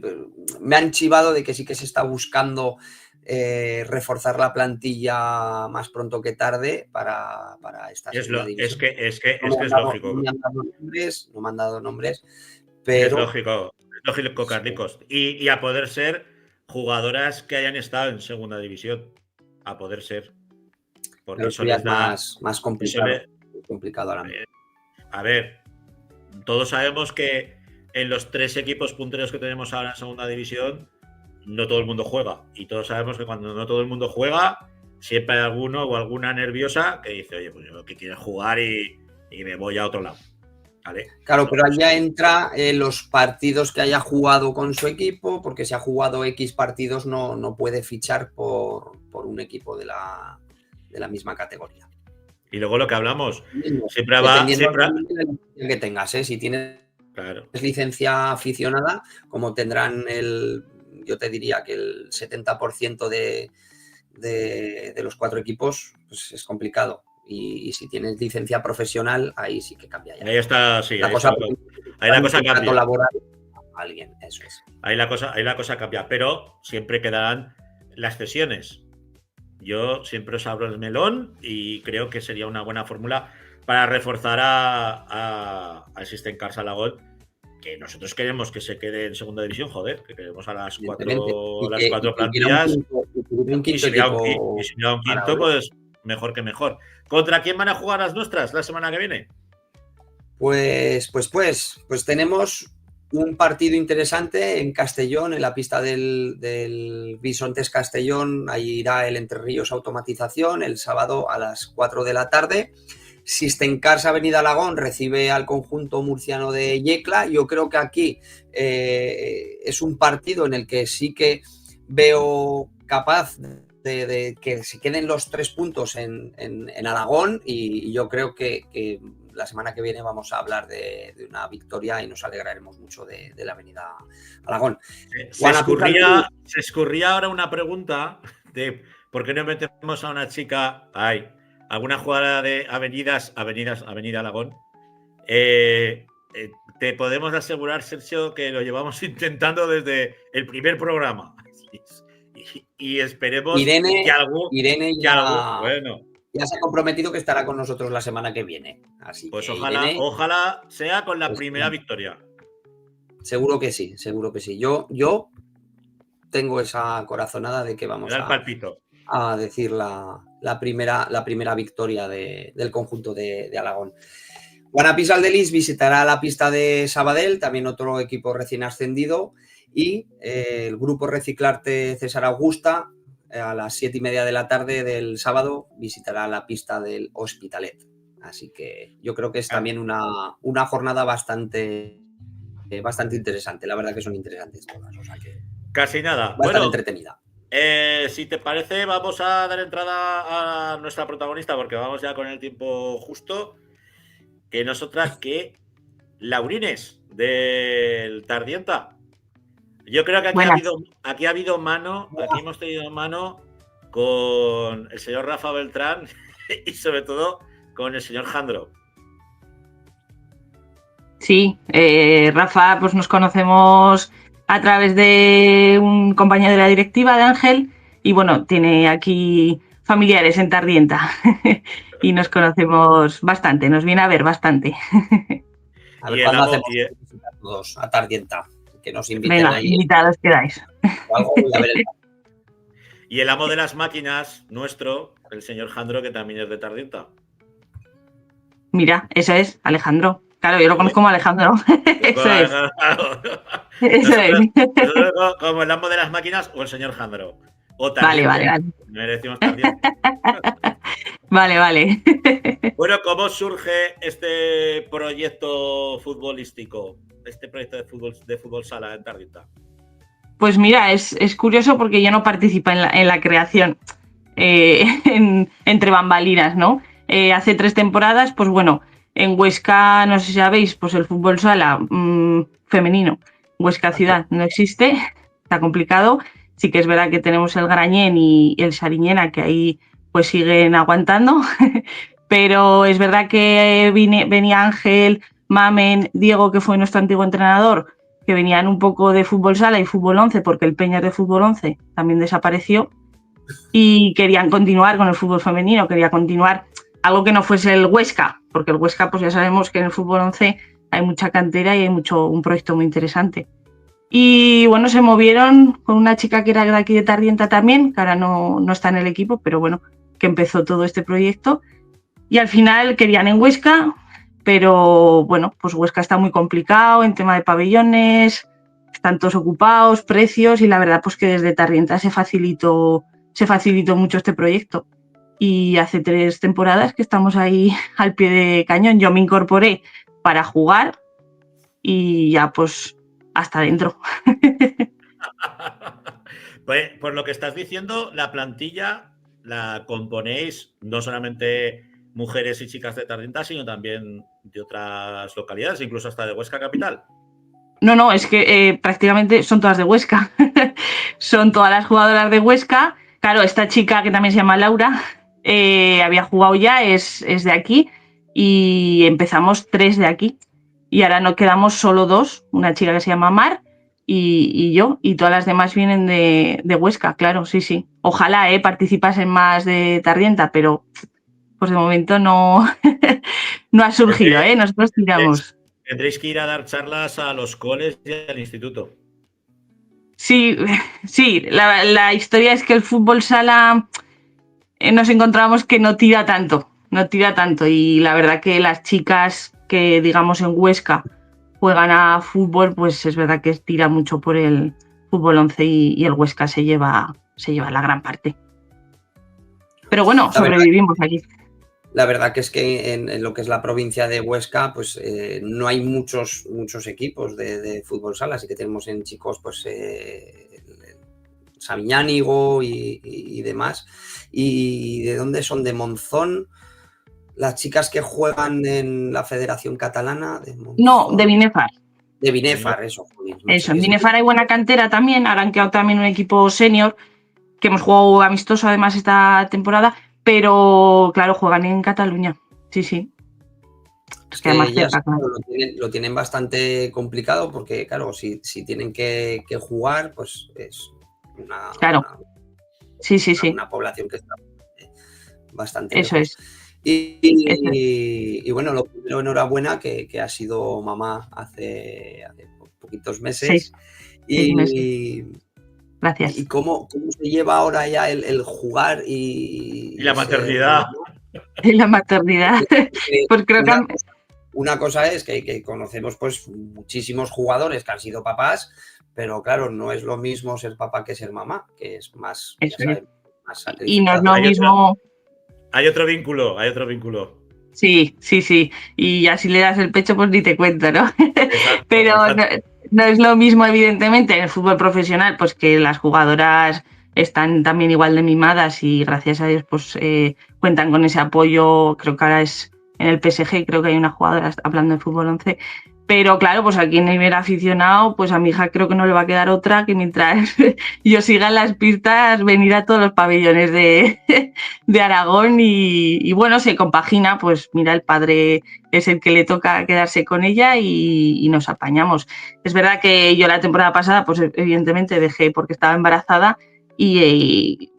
me han chivado de que sí que se está buscando reforzar la plantilla más pronto que tarde para esta segunda división. Es que es lógico. No me han dado nombres, pero... Es lógico, Carlicos. Y a poder ser jugadoras que hayan estado en segunda división. A poder ser. Porque pero eso les da... más complicado ahora mismo. A ver, todos sabemos que en los 3 equipos punteros que tenemos ahora en segunda división, no todo el mundo juega. Y todos sabemos que cuando no todo el mundo juega, siempre hay alguno o alguna nerviosa que dice, oye, pues yo lo que quiero es jugar y me voy a otro lado. ¿Vale? Claro, pero allá entra los partidos que haya jugado con su equipo, porque si ha jugado X partidos no puede fichar por un equipo de la misma categoría. Y luego lo que hablamos, siempre va... Dependiendo de la licencia que tengas, ¿eh? Si tienes licencia aficionada, como tendrán yo te diría que el 70% de los 4 equipos, pues es complicado. Y si tienes licencia profesional, ahí sí que cambia ya. Ahí está, sí. Ahí la cosa cambia. Laboral a alguien, eso es. Ahí la cosa cambia, pero siempre quedarán las cesiones. Yo siempre os abro el melón y creo que sería una buena fórmula para reforzar al System Cars Alagón, que nosotros queremos que se quede en segunda división, joder, que queremos a las 4 plantillas. Y si hubiera un quinto, pues mejor que mejor. ¿Contra quién van a jugar las nuestras la semana que viene? Pues tenemos un partido interesante en Castellón, en la pista del Bisontes Castellón. Ahí irá el Entre Ríos Automatización el sábado a las 4 de la tarde. System Cars Avenida Alagón recibe al conjunto murciano de Yecla. Yo creo que aquí es un partido en el que sí que veo capaz de que se queden los 3 puntos en Alagón, y yo creo que la semana que viene vamos a hablar de una victoria y nos alegraremos mucho de la Avenida Alagón. Se escurría ahora una pregunta de ¿por qué no metemos a una chica, alguna jugadora de Avenida Alagón? Te podemos asegurar, Sergio, que lo llevamos intentando desde el primer programa. Y esperemos Irene bueno, ya se ha comprometido que estará con nosotros la semana que viene. Así pues que ojalá sea con la primera victoria. Seguro que sí. Yo tengo esa corazonada de que vamos a decir la primera victoria del conjunto de Alagón. Guanapis Aldelis visitará la pista de Sabadell, también otro equipo recién ascendido, y el grupo Reciclarte César Augusta a las 7:30 de la tarde del sábado visitará la pista del Hospitalet. Así que yo creo que es también una jornada bastante interesante. La verdad que son interesantes todas. O sea que casi nada. Va a estar entretenida. Si te parece, vamos a dar entrada a nuestra protagonista, porque vamos ya con el tiempo justo, que no es otra que Laurines del Tardienta. Yo creo que aquí ha habido mano, aquí hemos tenido mano con el señor Rafa Beltrán y sobre todo con el señor Jandro. Sí, Rafa, pues nos conocemos a través de un compañero de la directiva, de Ángel, y bueno, tiene aquí familiares en Tardienta y nos conocemos bastante, nos viene a ver bastante. A ver cuándo hacemos visitar todos a Tardienta. Que nos inviten. Venga, ahí. invitados quedáis. Y el amo de las máquinas, nuestro, el señor Jandro, que también es de Tardienta. Mira, eso es, Alejandro. Claro, yo lo conozco como Alejandro. Eso es. Eso es. Como el amo de las máquinas o el señor Jandro. O vale. No le decimos Tardienta. Vale. Bueno, ¿cómo surge este proyecto futbolístico? este proyecto de fútbol sala en Tardienta? Pues mira, es curioso porque yo no participo en la creación entre bambalinas, ¿no? Hace 3 temporadas, pues bueno, en Huesca, no sé si sabéis, pues el fútbol sala femenino, Huesca Ciudad no existe, está complicado. Sí que es verdad que tenemos el Grañén y el Sariñena, que ahí pues siguen aguantando, pero es verdad que venía Ángel, Mamen, Diego, que fue nuestro antiguo entrenador, que venían un poco de fútbol sala y fútbol 11, porque el Peñas de fútbol 11 también desapareció, y querían continuar con el fútbol femenino, quería continuar algo que no fuese el Huesca, porque el Huesca, pues ya sabemos que en el fútbol 11 hay mucha cantera y hay un proyecto muy interesante. Y bueno, se movieron con una chica que era de aquí de Tardienta también, que ahora no está en el equipo, pero bueno, que empezó todo este proyecto. Y al final querían en Huesca, pero bueno, pues Huesca está muy complicado en tema de pabellones, están todos ocupados, precios, y la verdad pues que desde Tardienta se facilitó mucho este proyecto. Y hace 3 temporadas que estamos ahí al pie de cañón. Yo me incorporé para jugar y ya pues hasta dentro. Pues, por lo que estás diciendo, la plantilla la componéis no solamente mujeres y chicas de Tardienta, sino también de otras localidades, incluso hasta de Huesca capital. No, es que prácticamente son todas de Huesca. Son todas las jugadoras de Huesca. Claro, esta chica que también se llama Laura había jugado ya, es de aquí, y empezamos 3 de aquí. Y ahora nos quedamos solo 2, una chica que se llama Mar y yo, y todas las demás vienen de Huesca, claro, sí. Ojalá participasen más de Tardienta, pero pues de momento no, no ha surgido, nosotros tiramos. Tendréis que ir a dar charlas a los coles y al instituto. Sí, la historia es que el fútbol sala nos encontramos que no tira tanto, y la verdad que las chicas que digamos en Huesca juegan a fútbol, pues es verdad que tira mucho por el fútbol 11 y el Huesca se lleva la gran parte. Pero bueno, sobrevivimos aquí. La verdad que es que en lo que es la provincia de Huesca, pues no hay muchos equipos de fútbol sala, así que tenemos en chicos pues Sabiñánigo y demás. ¿Y de dónde son? ¿De Monzón? Las chicas que juegan en la Federación Catalana de Monzón. No, de Binefar. De Binefar, eso. Eso, en Binefar hay buena cantera también, ahora han quedado también un equipo senior, que hemos jugado amistoso además esta temporada, pero claro, juegan en Cataluña, sí. Es que más cerca, claro. Lo tienen bastante complicado porque, claro, si tienen que jugar, pues es una, claro. Sí. Una población que está bastante eso lejos. Y bueno, lo primero, enhorabuena que ha sido mamá hace poquitos meses. 6 meses. Gracias. ¿Y cómo se lleva ahora ya el jugar y la maternidad? Y la maternidad. Pues creo que una cosa es que conocemos pues muchísimos jugadores que han sido papás, pero claro, no es lo mismo ser papá que ser mamá, que es más, más sacrificado. Y no es lo mismo. Hay otro vínculo. Sí. Y ya si le das el pecho, pues ni te cuento, ¿no? Exacto, pero no es lo mismo, evidentemente, en el fútbol profesional, pues que las jugadoras están también igual de mimadas y gracias a Dios pues cuentan con ese apoyo. Creo que ahora es en el PSG, creo que hay una jugadora hablando de fútbol 11. Pero claro, pues aquí en nivel aficionado, pues a mi hija creo que no le va a quedar otra que mientras yo siga en las pistas venir a todos los pabellones de Aragón y bueno, se compagina, pues mira, el padre es el que le toca quedarse con ella y nos apañamos. Es verdad que yo la temporada pasada, pues evidentemente dejé porque estaba embarazada y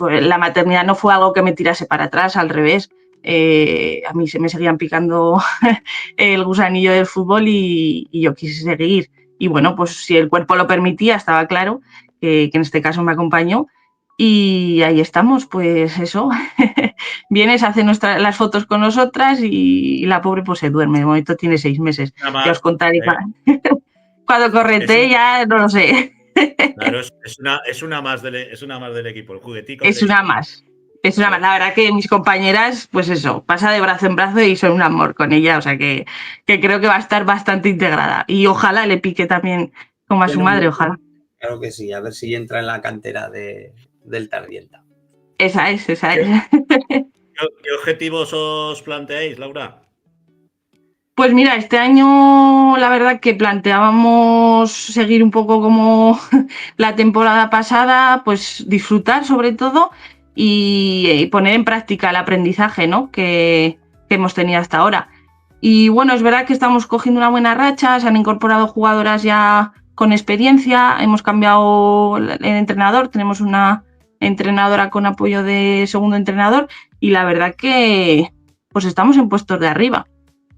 la maternidad no fue algo que me tirase para atrás, al revés. A mí se me seguían picando el gusanillo del fútbol y yo quise seguir. Y bueno, pues si el cuerpo lo permitía, estaba claro que en este caso me acompañó. Y ahí estamos, pues eso. Vienes, hace las fotos con nosotras y la pobre pues se duerme. De momento tiene 6 meses. Ya os contaré cuando correte, ya no lo sé. Claro, es una más del equipo, el juguetico. Es una más. Es una la verdad que mis compañeras, pues eso, pasa de brazo en brazo y son un amor con ella, o sea que creo que va a estar bastante integrada. Y ojalá le pique también como a su madre, ojalá. Claro que sí, a ver si entra en la cantera del Tardienta. Esa es. ¿Qué objetivos os planteáis, Laura? Pues mira, este año la verdad que planteábamos seguir un poco como la temporada pasada, pues disfrutar sobre todo y poner en práctica el aprendizaje, ¿no? que hemos tenido hasta ahora. Y bueno, es verdad que estamos cogiendo una buena racha, se han incorporado jugadoras ya con experiencia, hemos cambiado el entrenador, tenemos una entrenadora con apoyo de segundo entrenador y la verdad que pues estamos en puestos de arriba.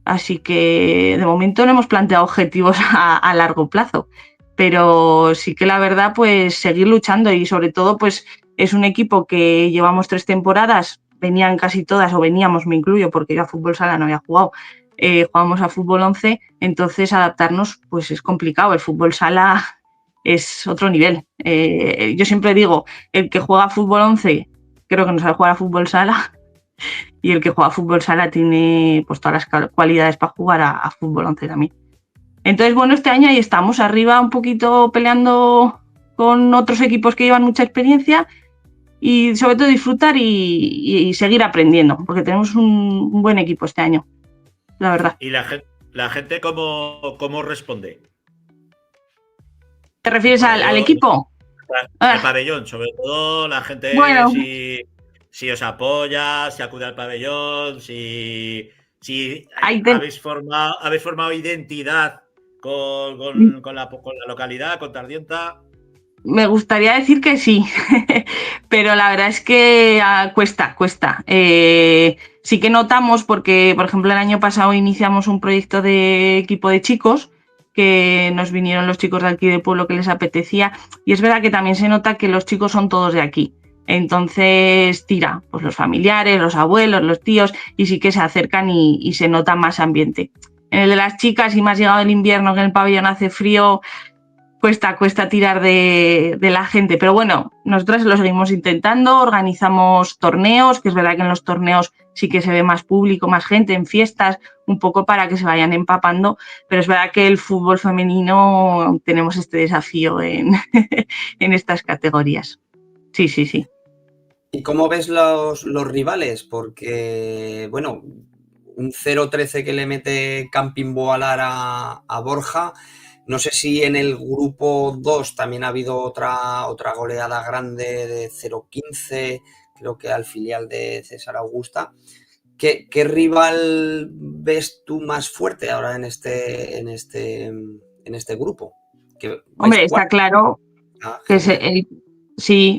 Así que de momento no hemos planteado objetivos a largo plazo, pero sí que la verdad pues seguir luchando y sobre todo pues es un equipo que llevamos 3 temporadas, venían casi todas o veníamos, me incluyo porque yo a fútbol sala no había jugado, jugamos a fútbol 11, entonces adaptarnos pues es complicado, el fútbol sala es otro nivel. Yo siempre digo, el que juega a fútbol 11 creo que no sabe jugar a fútbol sala y el que juega a fútbol sala tiene pues todas las cualidades para jugar a fútbol 11 también. Entonces, bueno, este año ahí estamos arriba un poquito peleando con otros equipos que llevan mucha experiencia y sobre todo disfrutar y seguir aprendiendo, porque tenemos un buen equipo este año, la verdad. ¿Y la gente cómo responde? ¿Te refieres al equipo? Al pabellón, sobre todo la gente, bueno, si os apoya, si acude al pabellón, si habéis formado identidad con la localidad, con Tardienta. Me gustaría decir que sí, pero la verdad es que cuesta. Sí que notamos porque, por ejemplo, el año pasado iniciamos un proyecto de equipo de chicos que nos vinieron los chicos de aquí del pueblo que les apetecía y es verdad que también se nota que los chicos son todos de aquí. Entonces tira, pues los familiares, los abuelos, los tíos y sí que se acercan y se nota más ambiente. En el de las chicas, y más llegado el invierno que en el pabellón hace frío, cuesta tirar de la gente, pero bueno, nosotros lo seguimos intentando, organizamos torneos, que es verdad que en los torneos sí que se ve más público, más gente, en fiestas, un poco para que se vayan empapando, pero es verdad que el fútbol femenino tenemos este desafío en estas categorías. Sí. ¿Y cómo ves los rivales? Porque, bueno, un 0-13 que le mete Camping Boalar a Borja. No sé si en el grupo 2 también ha habido otra goleada grande de 0-15, creo que al filial de César Augusta. ¿Qué rival ves tú más fuerte ahora en este grupo? Hombre, está claro que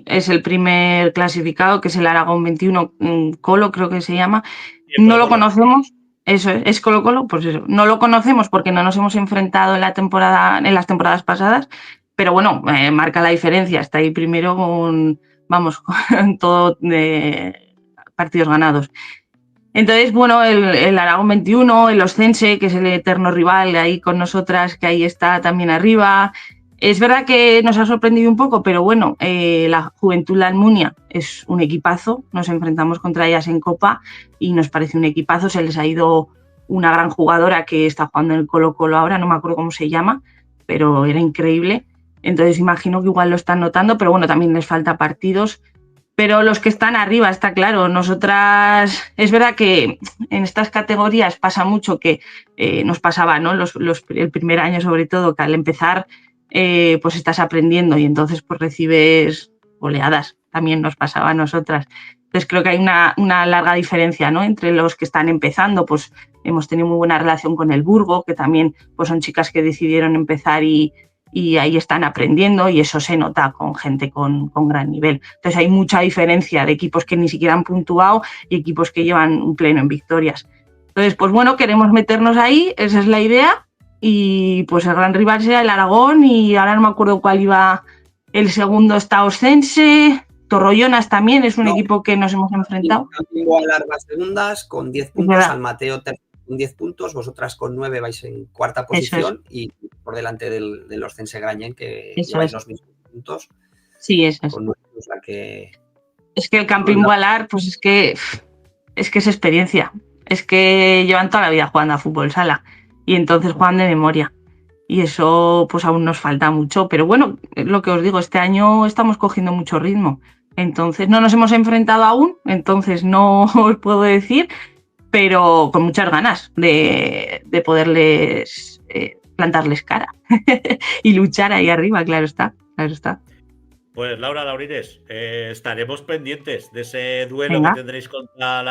es el primer clasificado, que es el Aragón 21, Colo creo que se llama. No lo conocemos. Eso es Colo-Colo, pues eso. No lo conocemos porque no nos hemos enfrentado en las temporadas pasadas, pero bueno, marca la diferencia. Está ahí primero con todo de partidos ganados. Entonces, bueno, el Aragón 21, el Oscense, que es el eterno rival ahí con nosotras, que ahí está también arriba. Es verdad que nos ha sorprendido un poco, pero bueno, la Juventud La Almunia es un equipazo, nos enfrentamos contra ellas en Copa y nos parece un equipazo, se les ha ido una gran jugadora que está jugando en el Colo-Colo ahora, no me acuerdo cómo se llama, pero era increíble, entonces imagino que igual lo están notando, pero bueno, también les falta partidos, pero los que están arriba, está claro, nosotras, es verdad que en estas categorías pasa mucho que nos pasaba, ¿no? El primer año sobre todo, que al empezar pues estás aprendiendo y entonces pues recibes goleadas, también nos pasaba a nosotras. Entonces creo que hay una larga diferencia, ¿no? Entre los que están empezando, pues hemos tenido muy buena relación con el Burgo, que también pues son chicas que decidieron empezar y ahí están aprendiendo y eso se nota con gente con gran nivel. Entonces hay mucha diferencia de equipos que ni siquiera han puntuado y equipos que llevan un pleno en victorias. Entonces, pues bueno, queremos meternos ahí, esa es la idea. Y pues el gran rival será el Aragón y ahora no me acuerdo cuál iba el segundo, está Oscense, Torrollonas también es un equipo que nos hemos enfrentado. Igual largas segundas con 10 puntos, San Mateo con 10 puntos, vosotras con 9 vais en cuarta posición y por delante del Oscense Grañén que lleváis los mismos puntos. Sí, eso es. Con 9, o sea que Es que el Camping Balar, pues es que es experiencia. Es que llevan toda la vida jugando a fútbol sala y entonces juegan de memoria. Y eso pues aún nos falta mucho. Pero bueno, lo que os digo, este año estamos cogiendo mucho ritmo. Entonces no nos hemos enfrentado aún, entonces no os puedo decir, pero con muchas ganas de poderles plantarles cara y luchar ahí arriba, claro está. Pues Laura, Laurines, estaremos pendientes de ese duelo Venga. que tendréis contra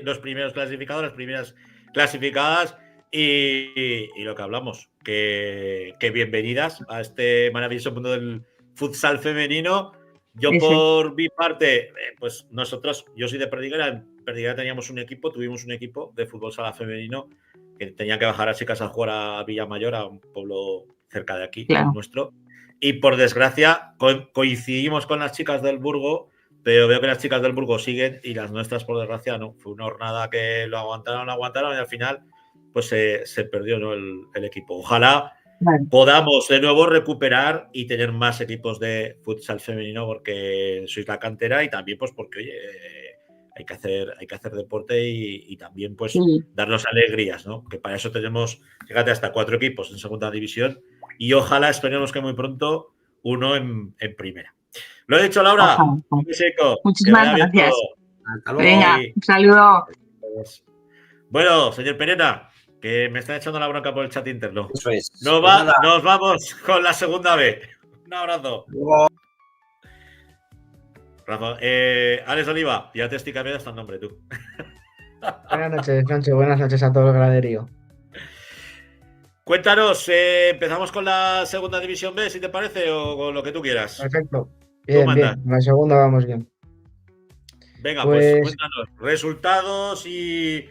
los primeros clasificados, las primeras clasificadas y lo que hablamos, que bienvenidas a este maravilloso mundo del futsal femenino. Yo Eso. por mi parte, pues nosotros, yo soy de Perdiguera, en Perdiguera tuvimos un equipo de fútbol sala femenino que tenían que bajar a chicas a jugar a Villamayor, a un pueblo cerca de aquí, Claro. nuestro. Y por desgracia coincidimos con las chicas del Burgo, pero veo que las chicas del Burgo siguen y las nuestras, por desgracia, no. Fue una jornada que lo aguantaron y al final pues se perdió, ¿no? el equipo. Ojalá podamos de nuevo recuperar y tener más equipos de futsal femenino porque sois la cantera y también pues porque, oye, hay que hacer deporte y también pues darnos alegrías, ¿no? Que para eso tenemos, fíjate, hasta 4 equipos en segunda división y ojalá esperemos que muy pronto uno en primera. Lo he dicho, Laura. Muchísimas gracias. Hasta luego. Venga, un saludo. Bueno, señor Perena, que me están echando la bronca por el chat interno. Eso es. Nos vamos con la segunda B. Un abrazo. Rafa, Alex Oliva, ya te estoy cambiando hasta el nombre, tú. Buenas noches, Francho. Buenas noches a todo el graderío. Cuéntanos, empezamos con la segunda división B, si te parece, o con lo que tú quieras. Perfecto. Bien. La segunda vamos bien. Venga, pues cuéntanos resultados y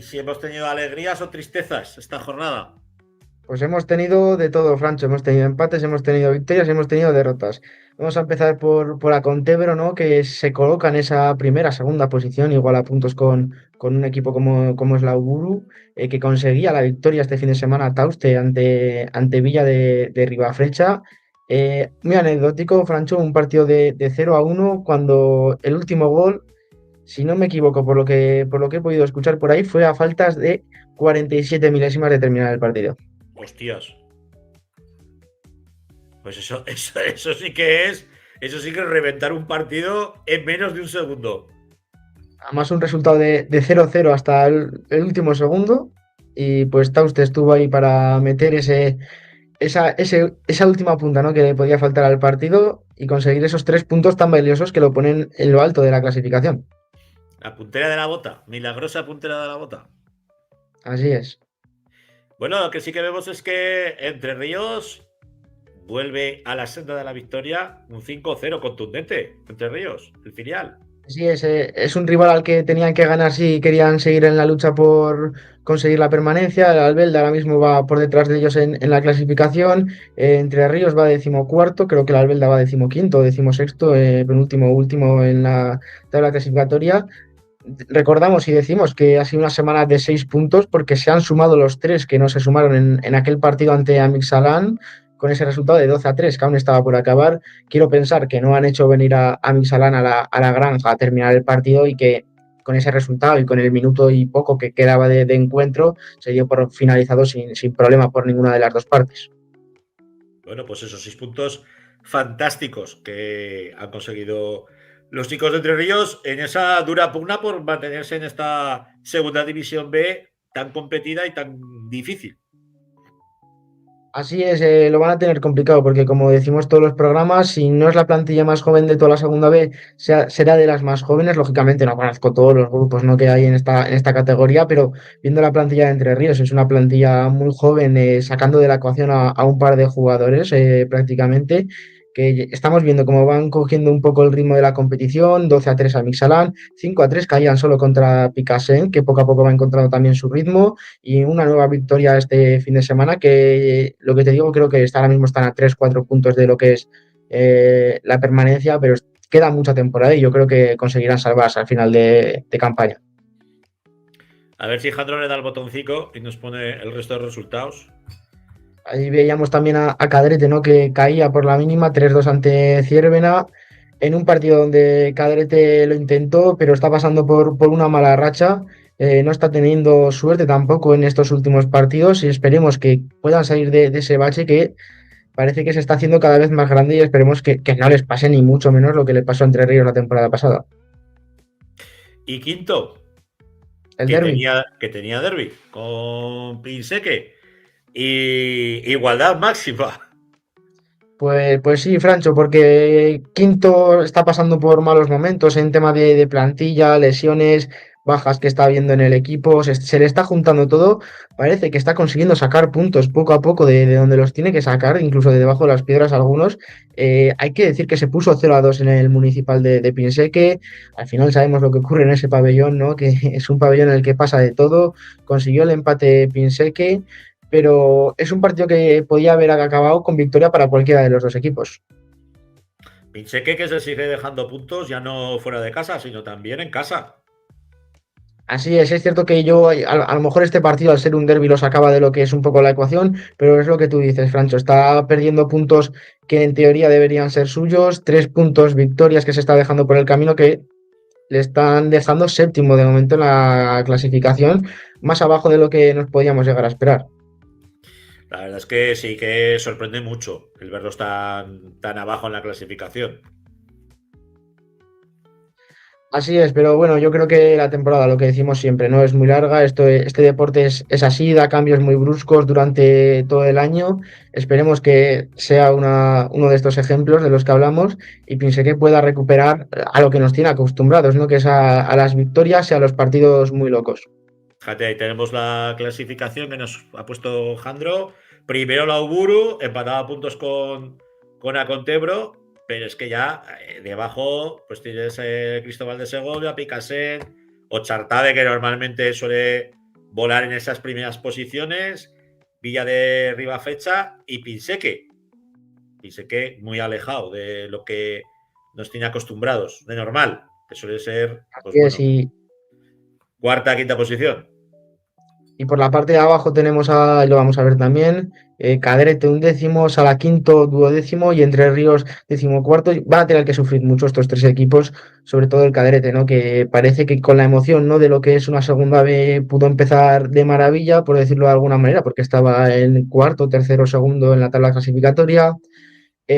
si hemos tenido alegrías o tristezas esta jornada. Pues hemos tenido de todo, Francho. Hemos tenido empates, hemos tenido victorias y hemos tenido derrotas. Vamos a empezar por Acontebro, ¿no? Que se coloca en esa segunda posición, igual a puntos con un equipo como es la Uburu, que conseguía la victoria este fin de semana a Tauste ante Villa de Ribafrecha. Muy anecdótico, Francho, un partido de 0-1 cuando el último gol, si no me equivoco, por lo que he podido escuchar por ahí, fue a faltas de 47 milésimas de terminar el partido. Hostias. Pues eso sí que es reventar un partido en menos de un segundo. Además, un resultado de 0-0 hasta el último segundo. Y pues Tauste estuvo ahí para meter esa última punta, ¿no? Que le podía faltar al partido y conseguir esos 3 puntos tan valiosos que lo ponen en lo alto de la clasificación. La puntera de la bota, milagrosa puntera de la bota. Así es. Bueno, lo que sí que vemos es que Entre Ríos vuelve a la senda de la victoria, un 5-0 contundente. Entre Ríos, el filial. Sí, es un rival al que tenían que ganar si querían seguir en la lucha por conseguir la permanencia. El Albelda ahora mismo va por detrás de ellos en la clasificación. Entre Ríos va 14º, creo que el Albelda va 15º o 16º, penúltimo último en la tabla clasificatoria. Recordamos y decimos que ha sido una semana de 6 puntos porque se han sumado los 3 que no se sumaron en aquel partido ante Amixalán, con ese resultado de 12-3 que aún estaba por acabar. Quiero pensar que no han hecho venir a Amixalán a la granja a terminar el partido y que con ese resultado y con el minuto y poco que quedaba de encuentro se dio por finalizado sin problema por ninguna de las dos partes. Bueno, pues esos 6 puntos fantásticos que han conseguido los chicos de Entre Ríos en esa dura pugna por mantenerse en esta segunda división B tan competida y tan difícil. Así es, lo van a tener complicado porque como decimos todos los programas, si no es la plantilla más joven de toda la segunda B, será de las más jóvenes. Lógicamente no conozco todos los grupos, ¿no?, que hay en esta categoría, pero viendo la plantilla de Entre Ríos, es una plantilla muy joven, sacando de la ecuación a un par de jugadores prácticamente, que estamos viendo cómo van cogiendo un poco el ritmo de la competición. 12-3 a Mixalán, 5-3 caían solo contra Picasen, que poco a poco va encontrando también su ritmo, y una nueva victoria este fin de semana que, lo que te digo, creo que ahora mismo están a 3-4 puntos de lo que es la permanencia, pero queda mucha temporada y yo creo que conseguirán salvarse al final de campaña. A ver si Jandro le da el botoncito y nos pone el resto de resultados. Ahí veíamos también a Cadrete, ¿no?, que caía por la mínima, 3-2 ante Ciervena. en un partido donde Cadrete lo intentó, pero está pasando por una mala racha. No está teniendo suerte tampoco en estos últimos partidos y esperemos que puedan salir de ese bache que parece que se está haciendo cada vez más grande y esperemos que no les pase ni mucho menos lo que le pasó a Entre Ríos la temporada pasada. Y quinto, El derbi. que tenía derbi con Pinseque y igualdad máxima. Pues sí, Francho, porque Quinto está pasando por malos momentos en tema de plantilla, lesiones, bajas que está habiendo en el equipo, se le está juntando todo, parece que está consiguiendo sacar puntos poco a poco de donde los tiene que sacar, incluso de debajo de las piedras algunos. Hay que decir que se puso 0-2 en el municipal de Pinseque, al final sabemos lo que ocurre en ese pabellón, ¿no? Que es un pabellón en el que pasa de todo, consiguió el empate Pinseque, pero es un partido que podía haber acabado con victoria para cualquiera de los dos equipos. Pinseque que se sigue dejando puntos ya no fuera de casa, sino también en casa. Así es cierto que yo a lo mejor este partido al ser un derbi lo sacaba de lo que es un poco la ecuación, pero es lo que tú dices, Francho, está perdiendo puntos que en teoría deberían ser suyos, 3 puntos, victorias que se está dejando por el camino que le están dejando séptimo de momento en la clasificación, más abajo de lo que nos podíamos llegar a esperar. La verdad es que sí que sorprende mucho el verlos tan abajo en la clasificación. Así es, pero bueno, yo creo que la temporada, lo que decimos siempre, no es muy larga. Este deporte es así, da cambios muy bruscos durante todo el año. Esperemos que sea uno de estos ejemplos de los que hablamos y piense que pueda recuperar a lo que nos tiene acostumbrados, ¿no? Que es a las victorias y a los partidos muy locos. Fíjate, ahí tenemos la clasificación que nos ha puesto Jandro. Primero la Uburu, empatada a puntos con Acontebro, pero es que ya debajo pues tienes Cristóbal de Segovia, Picasen o Chartave, que normalmente suele volar en esas primeras posiciones, Villa de Ribafecha y Pinseque. Pinseque muy alejado de lo que nos tiene acostumbrados, de normal, que suele ser, pues Así bueno, es, cuarta, quinta posición. y por la parte de abajo tenemos lo vamos a ver también, Cadrete 11º, Sala quinto, 12º y Entre Ríos 14º. Van a tener que sufrir mucho estos tres equipos, sobre todo el Cadrete, ¿no? Que parece que con la emoción, ¿no? De lo que es una segunda B pudo empezar de maravilla, por decirlo de alguna manera, porque estaba en cuarto, tercero, segundo en la tabla clasificatoria.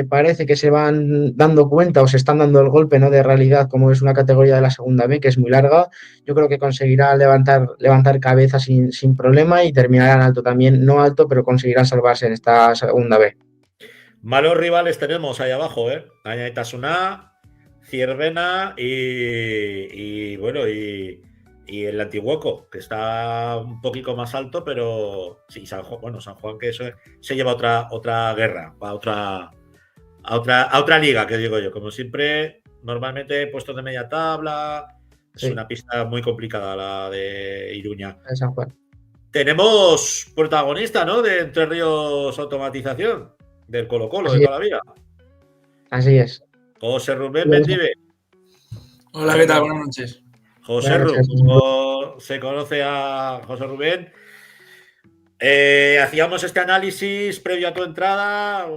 Parece que se van dando cuenta o se están dando el golpe, ¿no? De realidad, como es una categoría de la segunda B, que es muy larga. Yo creo que conseguirá levantar cabeza sin problema y terminarán alto también, no alto, pero conseguirán salvarse en esta segunda B. Malos rivales tenemos ahí abajo, ¿eh? Añaitasuna, Ciervena y bueno, y el Antiguoco, que está un poquito más alto, pero sí, San Juan que eso se lleva otra guerra, a otra liga, que digo yo. Como siempre, normalmente puestos de media tabla, es una pista muy complicada la de Iruña. En San Juan. Tenemos protagonista, ¿no? De Entre Ríos Automatización, del Colo-Colo de toda la vida. Así es. José Rubén Mendive. Hola, ¿qué tal? Buenas noches. José Rubén, como se conoce a José Rubén. Hacíamos este análisis previo a tu entrada.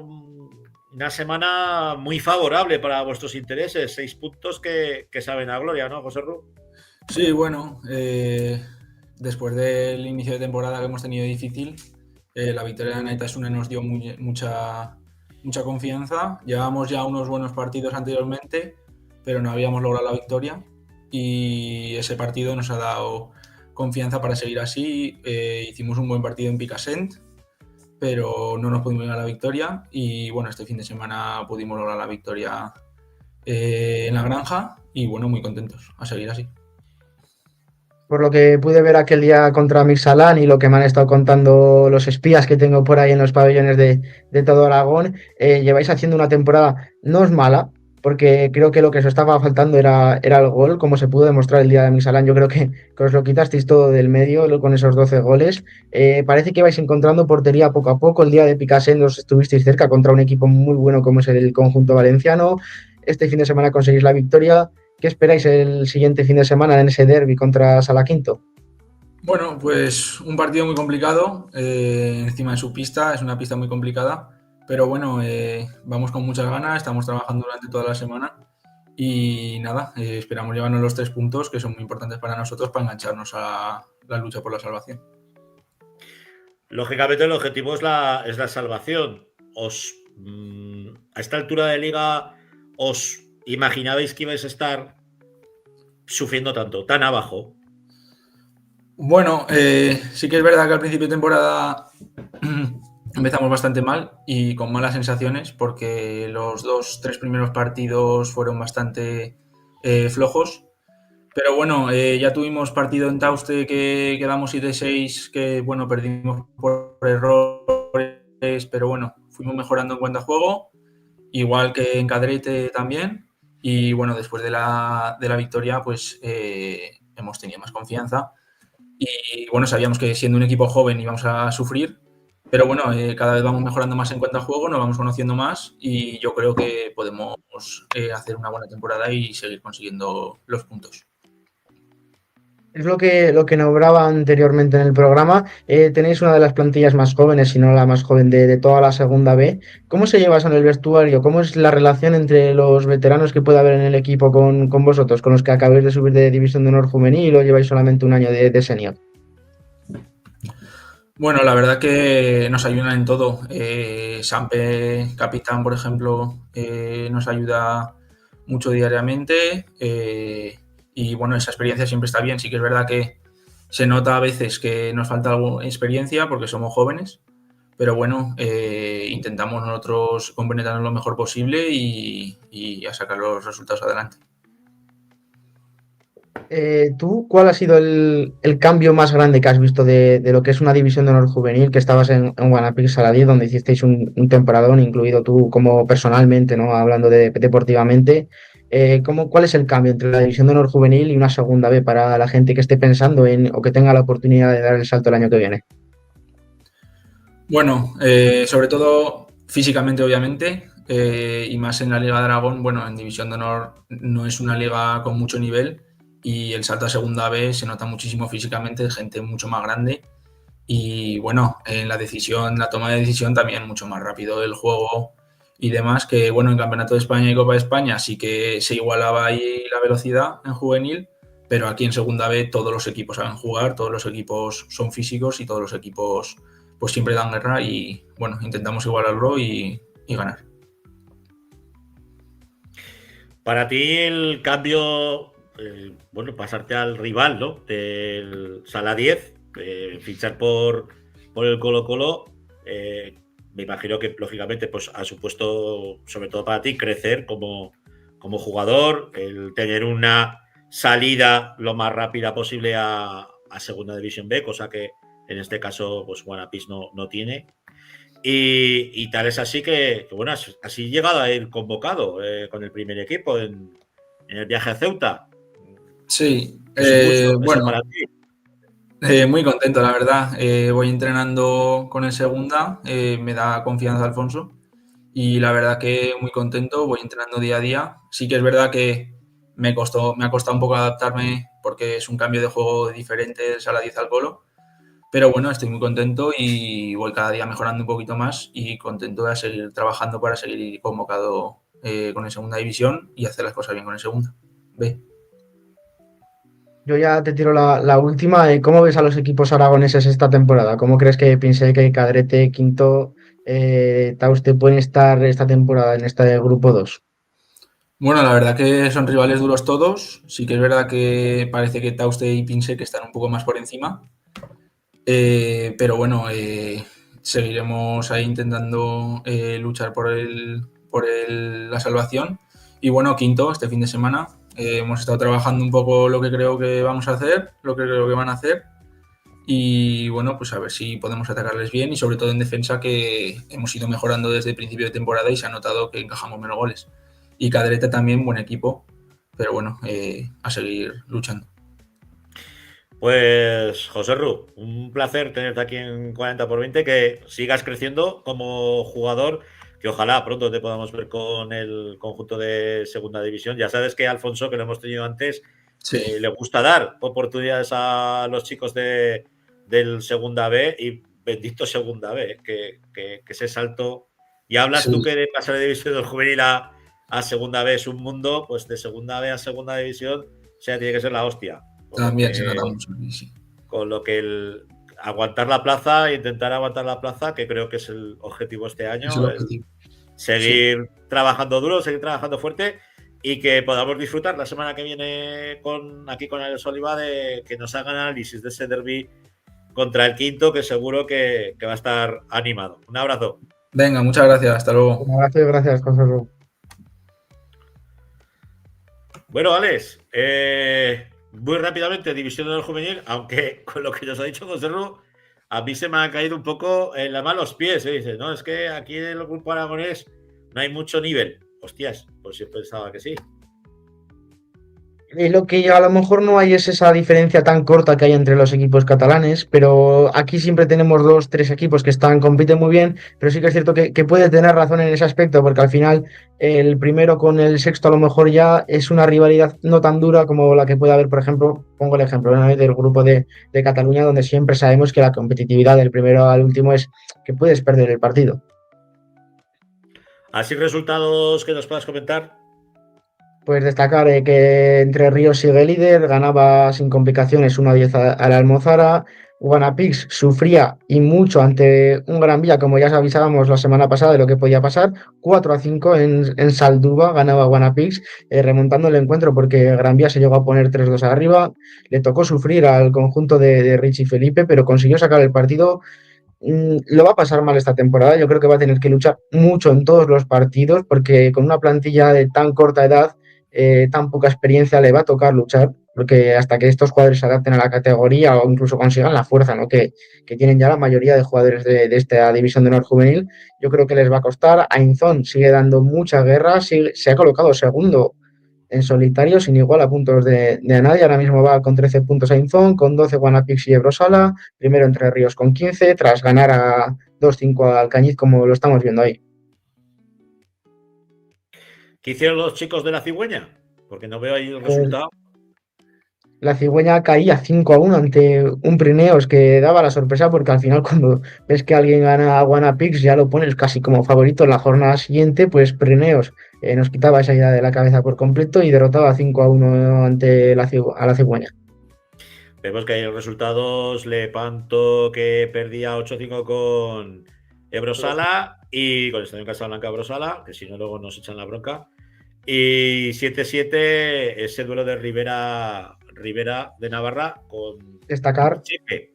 Una semana muy favorable para vuestros intereses. 6 puntos que saben a gloria, ¿no, José Rubén? Sí, bueno, después del inicio de temporada que hemos tenido difícil, la victoria de Añaitasuna nos dio mucha confianza. Llevábamos ya unos buenos partidos anteriormente, pero no habíamos logrado la victoria y ese partido nos ha dado confianza para seguir así. Hicimos un buen partido en Picassent, pero no nos pudimos llegar a la victoria y bueno, este fin de semana pudimos lograr la victoria en la granja y bueno, muy contentos a seguir así. Por lo que pude ver aquel día contra Mixalán y lo que me han estado contando los espías que tengo por ahí en los pabellones de todo Aragón, lleváis haciendo una temporada, no es mala, porque creo que lo que os estaba faltando era el gol, como se pudo demostrar el día de Mixalán. Yo creo que os lo quitasteis todo del medio con esos 12 goles. Parece que vais encontrando portería poco a poco. El día de Picassent os estuvisteis cerca contra un equipo muy bueno como es el conjunto valenciano. Este fin de semana conseguís la victoria. ¿Qué esperáis el siguiente fin de semana en ese derbi contra Sala Quinto? Bueno, pues un partido muy complicado, encima de su pista, es una pista muy complicada, pero bueno, vamos con muchas ganas, estamos trabajando durante toda la semana Y nada, esperamos llevarnos los 3 puntos que son muy importantes para nosotros para engancharnos a la lucha por la salvación. Lógicamente el objetivo es la salvación. A esta altura de liga, ¿os imaginabais que ibais a estar sufriendo tanto, tan abajo? Bueno, sí que es verdad que al principio de temporada empezamos bastante mal y con malas sensaciones porque los 2-3 primeros partidos fueron bastante flojos. Pero bueno, ya tuvimos partido en Tauste que quedamos 7-6, que bueno, perdimos por errores, pero bueno, fuimos mejorando en cuanto a juego, igual que en Cadrete también. Y bueno, después de la victoria, pues hemos tenido más confianza. Y bueno, sabíamos que siendo un equipo joven íbamos a sufrir, pero bueno, cada vez vamos mejorando más en cuanto a juego, nos vamos conociendo más y yo creo que podemos hacer una buena temporada y seguir consiguiendo los puntos. Es lo que nombraba anteriormente en el programa. Tenéis una de las plantillas más jóvenes, si no la más joven de toda la segunda B. ¿Cómo se lleva eso en el vestuario? ¿Cómo es la relación entre los veteranos que puede haber en el equipo con vosotros, con los que acabáis de subir de División de Honor Juvenil o lleváis solamente un año de senior? Bueno, la verdad que nos ayudan en todo. Sampe, capitán, por ejemplo, nos ayuda mucho diariamente. Y bueno, esa experiencia siempre está bien. Sí que es verdad que se nota a veces que nos falta algo de experiencia porque somos jóvenes. Pero bueno, intentamos nosotros compenetrarnos lo mejor posible y a sacar los resultados adelante. ¿Tú cuál ha sido el cambio más grande que has visto de lo que es una división de honor juvenil, que estabas en Guanapix Saladí, donde hicisteis un temporadón, incluido tú como personalmente, ¿no? Hablando deportivamente? ¿Cuál es el cambio entre la división de honor juvenil y una segunda B para la gente que esté pensando en o que tenga la oportunidad de dar el salto el año que viene? Bueno, sobre todo físicamente, obviamente, y más en la Liga de Aragón. Bueno, en División de Honor no es una liga con mucho nivel y el salto a segunda B se nota muchísimo físicamente, gente mucho más grande y bueno, en la toma de decisión también mucho más rápido el juego y demás, que bueno, en Campeonato de España y Copa de España sí que se igualaba ahí la velocidad en juvenil, pero aquí en segunda B todos los equipos saben jugar, todos los equipos son físicos y todos los equipos pues siempre dan guerra y bueno, intentamos igualarlo y ganar. Para ti el cambio, bueno, pasarte al rival, ¿no? Del Sala 10, fichar por el Colo-Colo, me imagino que lógicamente pues ha supuesto, sobre todo para ti, crecer como jugador, el tener una salida lo más rápida posible a Segunda División B, cosa que en este caso pues Guanapis no tiene. Y tal es así que bueno, así llegado a ir convocado con el primer equipo en el viaje a Ceuta. Sí, bueno, para ti. Muy contento, la verdad. Voy entrenando con el segunda, me da confianza Alfonso y la verdad que muy contento, voy entrenando día a día. Sí que es verdad que me ha costado un poco adaptarme porque es un cambio de juego diferente del Sala 10 al Colo. Pero bueno, estoy muy contento y voy cada día mejorando un poquito más y contento de seguir trabajando para seguir convocado con el segunda división y hacer las cosas bien con el segunda B. Yo ya te tiro la última. ¿Cómo ves a los equipos aragoneses esta temporada? ¿Cómo crees que piense que Cadrete, Quinto, Tauste pueden estar esta temporada en este grupo 2? Bueno, la verdad que son rivales duros todos. Sí que es verdad que parece que Tauste y Pinsec están un poco más por encima. Pero bueno, seguiremos ahí intentando luchar por la salvación. Y bueno, Quinto, este fin de semana hemos estado trabajando un poco lo que creo que vamos a hacer, lo que creo que van a hacer. Y bueno, pues a ver si podemos atacarles bien y sobre todo en defensa, que hemos ido mejorando desde el principio de temporada y se ha notado que encajamos menos goles. Y Cadrete también, buen equipo, pero bueno, a seguir luchando. Pues José Ru, un placer tenerte aquí en 40x20, que sigas creciendo como jugador, que ojalá pronto te podamos ver con el conjunto de segunda división. Ya sabes que Alfonso, que lo hemos tenido antes, Sí. Le gusta dar oportunidades a los chicos del segunda B, y bendito segunda B, que ese salto, y hablas Sí. tú que de pasar de división del juvenil a a segunda B es un mundo, pues de segunda B a segunda división, o sea, tiene que ser la hostia. También se nota mucho. Sí. Con lo que aguantar la plaza, intentar aguantar la plaza, que creo que es el objetivo este año. Es el objetivo. Seguir trabajando duro, seguir trabajando fuerte y que podamos disfrutar la semana que viene aquí con Alex Oliva de que nos hagan análisis de ese derbi contra el Quinto, que seguro que va a estar animado. Un abrazo. Venga, muchas gracias. Hasta luego. Un abrazo y gracias, José Ru. Bueno, Alex, muy rápidamente, División de Honor Juvenil, aunque con lo que nos ha dicho José Ru, a mí se me ha caído un poco en la mano los pies. Dice, no, es que aquí en el grupo aragonés no hay mucho nivel. Hostias, pues yo pensaba que sí. Lo que a lo mejor no hay es esa diferencia tan corta que hay entre los equipos catalanes, pero aquí siempre tenemos 2, 3 equipos que compiten muy bien, pero sí que es cierto que puede tener razón en ese aspecto, porque al final el primero con el sexto a lo mejor ya es una rivalidad no tan dura como la que puede haber, por ejemplo, pongo el ejemplo ¿no? del grupo de Cataluña, donde siempre sabemos que la competitividad del primero al último es que puedes perder el partido. Así resultados que nos puedas comentar. Pues destacar que Entre Ríos sigue líder, ganaba sin complicaciones 1-10 a la Almozara. Guanapix sufría y mucho ante un Gran Vía, como ya os avisábamos la semana pasada de lo que podía pasar. 4-5 en Saldúa ganaba Guanapix, remontando el encuentro porque Gran Vía se llegó a poner 3-2 arriba. Le tocó sufrir al conjunto de Richie Felipe, pero consiguió sacar el partido. Lo va a pasar mal esta temporada. Yo creo que va a tener que luchar mucho en todos los partidos porque con una plantilla de tan corta edad, tan poca experiencia, le va a tocar luchar porque hasta que estos jugadores se adapten a la categoría o incluso consigan la fuerza ¿no? que tienen ya la mayoría de jugadores de esta división de honor juvenil, yo creo que les va a costar. Ainzón sigue dando mucha guerra, se ha colocado segundo en solitario, sin igual a puntos de nadie. Ahora mismo va con 13 puntos Ainzón, con 12 Guanapix y Ebrosala, primero Entre Ríos con 15, tras ganar a 2-5 al Cañiz, como lo estamos viendo ahí. ¿Qué hicieron los chicos de la Cigüeña? Porque no veo ahí el resultado. La Cigüeña caía 5-1 ante un Prineos que daba la sorpresa porque al final cuando ves que alguien gana a Guanapix ya lo pones casi como favorito en la jornada siguiente, pues Prineos nos quitaba esa idea de la cabeza por completo y derrotaba 5-1 ante a la Cigüeña. Vemos que hay resultados, Lepanto que perdía 8-5 con Ebrosala y con Estadio Casablanca Ebrosala, que si no luego nos echan la bronca. Y 7-7 ese duelo de Rivera de Navarra con Chipe.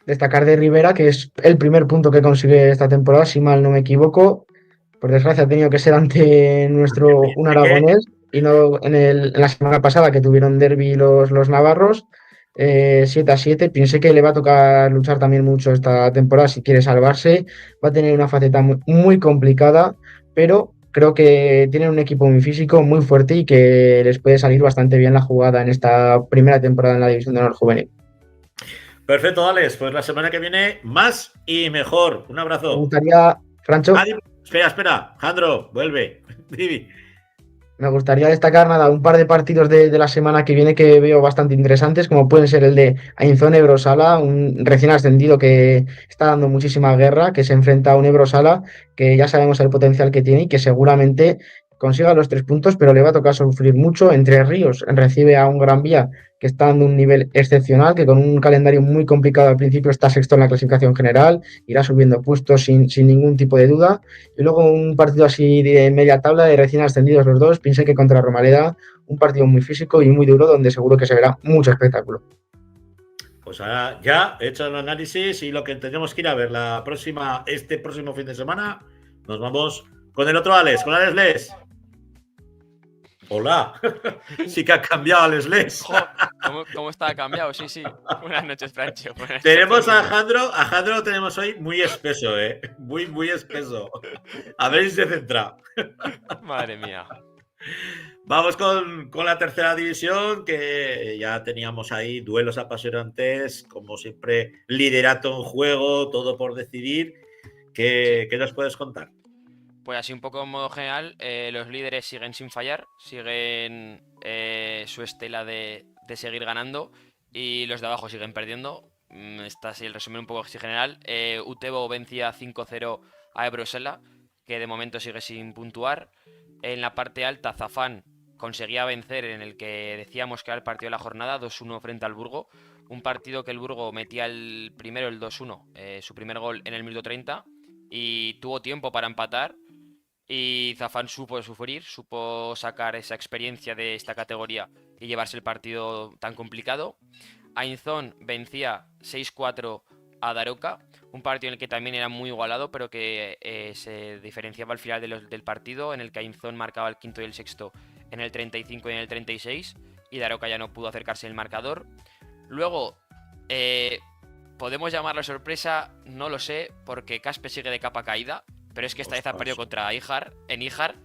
Destacar de Rivera, que es el primer punto que consigue esta temporada, si mal no me equivoco. Por desgracia ha tenido que ser ante un aragonés y no en la semana pasada que tuvieron derbi los navarros. 7-7, pensé que le va a tocar luchar también mucho esta temporada si quiere salvarse. Va a tener una faceta muy complicada, pero creo que tienen un equipo muy físico, muy fuerte y que les puede salir bastante bien la jugada en esta primera temporada en la División de Honor Juvenil. Perfecto, Alex. Pues la semana que viene más y mejor. Un abrazo. Me gustaría, Francho. Espera. Jandro, vuelve. Me gustaría destacar un par de partidos de la semana que viene que veo bastante interesantes, como pueden ser el de Ainzón Ebrosala, un recién ascendido que está dando muchísima guerra, que se enfrenta a un Ebrosala que ya sabemos el potencial que tiene y que seguramente consiga los 3 puntos, pero le va a tocar sufrir mucho. Entre Ríos recibe a un Gran Vía que está dando un nivel excepcional, que con un calendario muy complicado al principio está sexto en la clasificación general, irá subiendo puestos sin ningún tipo de duda. Y luego un partido así de media tabla de recién ascendidos los dos, pienso que contra Romareda, un partido muy físico y muy duro donde seguro que se verá mucho espectáculo. Pues ahora ya he hecho el análisis y lo que tenemos que ir a ver este próximo fin de semana, nos vamos con el otro Alex, con Alex Les. Hola, sí que ha cambiado Alex Les. ¿Cómo está cambiado? Sí. Buenas noches, Francho. Tenemos a Jandro lo tenemos hoy muy espeso, muy espeso. A ver si se centra. Madre mía. Vamos con la tercera división, que ya teníamos ahí duelos apasionantes, como siempre, liderato en juego, todo por decidir. ¿Qué nos puedes contar? Pues así un poco en modo general, los líderes siguen sin fallar, siguen su estela de seguir ganando y los de abajo siguen perdiendo. Está así el resumen un poco general. Utebo vencía 5-0 a Ebrosela que de momento sigue sin puntuar. En la parte alta, Zafán conseguía vencer en el que decíamos que era el partido de la jornada, 2-1 frente al Burgo. Un partido que el Burgo metía el 2-1, su primer gol en el minuto 30, y tuvo tiempo para empatar. Y Zafán supo sufrir, supo sacar esa experiencia de esta categoría y llevarse el partido tan complicado. Ainzón vencía 6-4 a Daroca, un partido en el que también era muy igualado, pero que se diferenciaba al final del partido, en el que Ainzón marcaba el quinto y el sexto en el 35 y en el 36, y Daroca ya no pudo acercarse el marcador. Luego, ¿podemos llamarlo sorpresa? No lo sé, porque Caspe sigue de capa caída, pero es que esta vez ha perdido contra Ijar. En Ijar,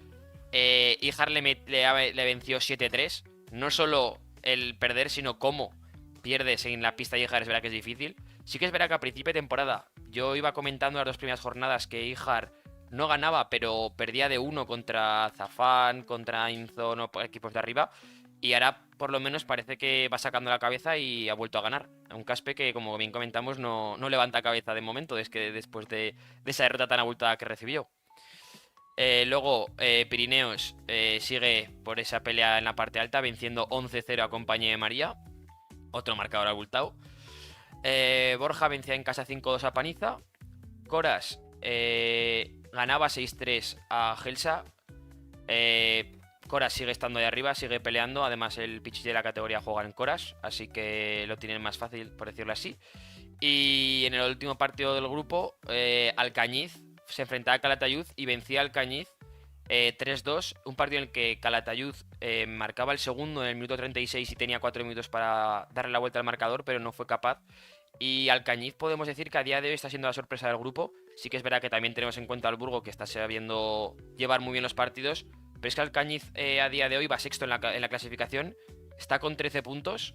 Ijar le venció 7-3. No solo el perder, sino cómo pierdes en la pista de Ijar, es verdad que es difícil. Sí que es verdad que a principio de temporada yo iba comentando las 2 primeras jornadas que Ijar no ganaba, pero perdía de 1 contra Zafán, contra Ainzón o equipos de arriba. Y ahora por lo menos parece que va sacando la cabeza y ha vuelto a ganar. Un Caspe que, como bien comentamos, no levanta cabeza de momento después de esa derrota tan abultada que recibió. Luego Pirineos sigue por esa pelea en la parte alta, venciendo 11-0 a Compañía de María. Otro marcador abultado. Borja vencía en casa 5-2 a Paniza. Coras ganaba 6-3 a Gelsa. Coras sigue estando ahí arriba, sigue peleando. Además, el pichichi de la categoría juega en Coras, así que lo tienen más fácil, por decirlo así. Y en el último partido del grupo, Alcañiz se enfrentaba a Calatayud y vencía a Alcañiz 3-2. Un partido en el que Calatayud marcaba el segundo en el minuto 36 y tenía 4 minutos para darle la vuelta al marcador, pero no fue capaz. Y Alcañiz podemos decir que a día de hoy está siendo la sorpresa del grupo. Sí que es verdad que también tenemos en cuenta al Burgo, que está sabiendo llevar muy bien los partidos. Pero es que Alcañiz a día de hoy va sexto en la clasificación. Está con 13 puntos.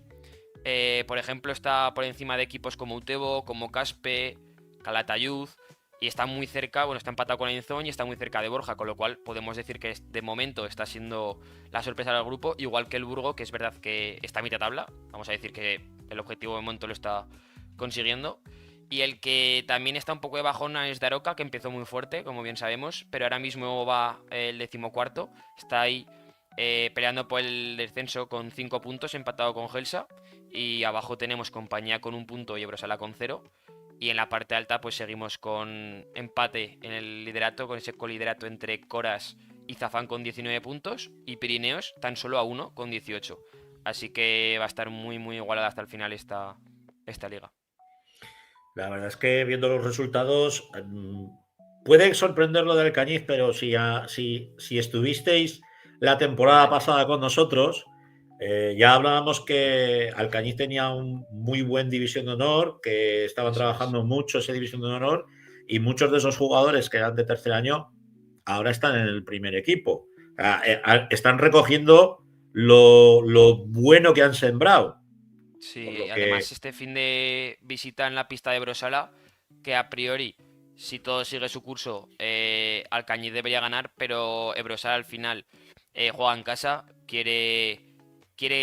Por ejemplo, está por encima de equipos como Utebo, como Caspe, Calatayud. Y está muy cerca, está empatado con Ainzón y está muy cerca de Borja. Con lo cual podemos decir que de momento está siendo la sorpresa del grupo. Igual que el Burgo, que es verdad que está a mitad tabla. Vamos a decir que el objetivo de momento lo está consiguiendo. Y el que también está un poco de bajona es Daroca, que empezó muy fuerte, como bien sabemos, pero ahora mismo va el 14º. Está ahí peleando por el descenso con 5 puntos, empatado con Gelsa. Y abajo tenemos Compañía con 1 punto y Ebrosala con 0. Y en la parte alta pues seguimos con empate en el liderato, con ese coliderato entre Coras y Zafán con 19 puntos. Y Pirineos tan solo a 1 con 18. Así que va a estar muy muy igualada hasta el final esta liga. La verdad es que viendo los resultados puede sorprender lo del Alcañiz, pero si estuvisteis la temporada pasada con nosotros, ya hablábamos que Alcañiz tenía un muy buen división de honor, que estaban trabajando mucho esa división de honor, y muchos de esos jugadores que eran de tercer año ahora están en el primer equipo. Están recogiendo lo bueno que han sembrado. Sí, además este fin de visita en la pista de Ebrosala, que a priori, si todo sigue su curso, Alcañiz debería ganar, pero Ebrosala al final juega en casa, quiere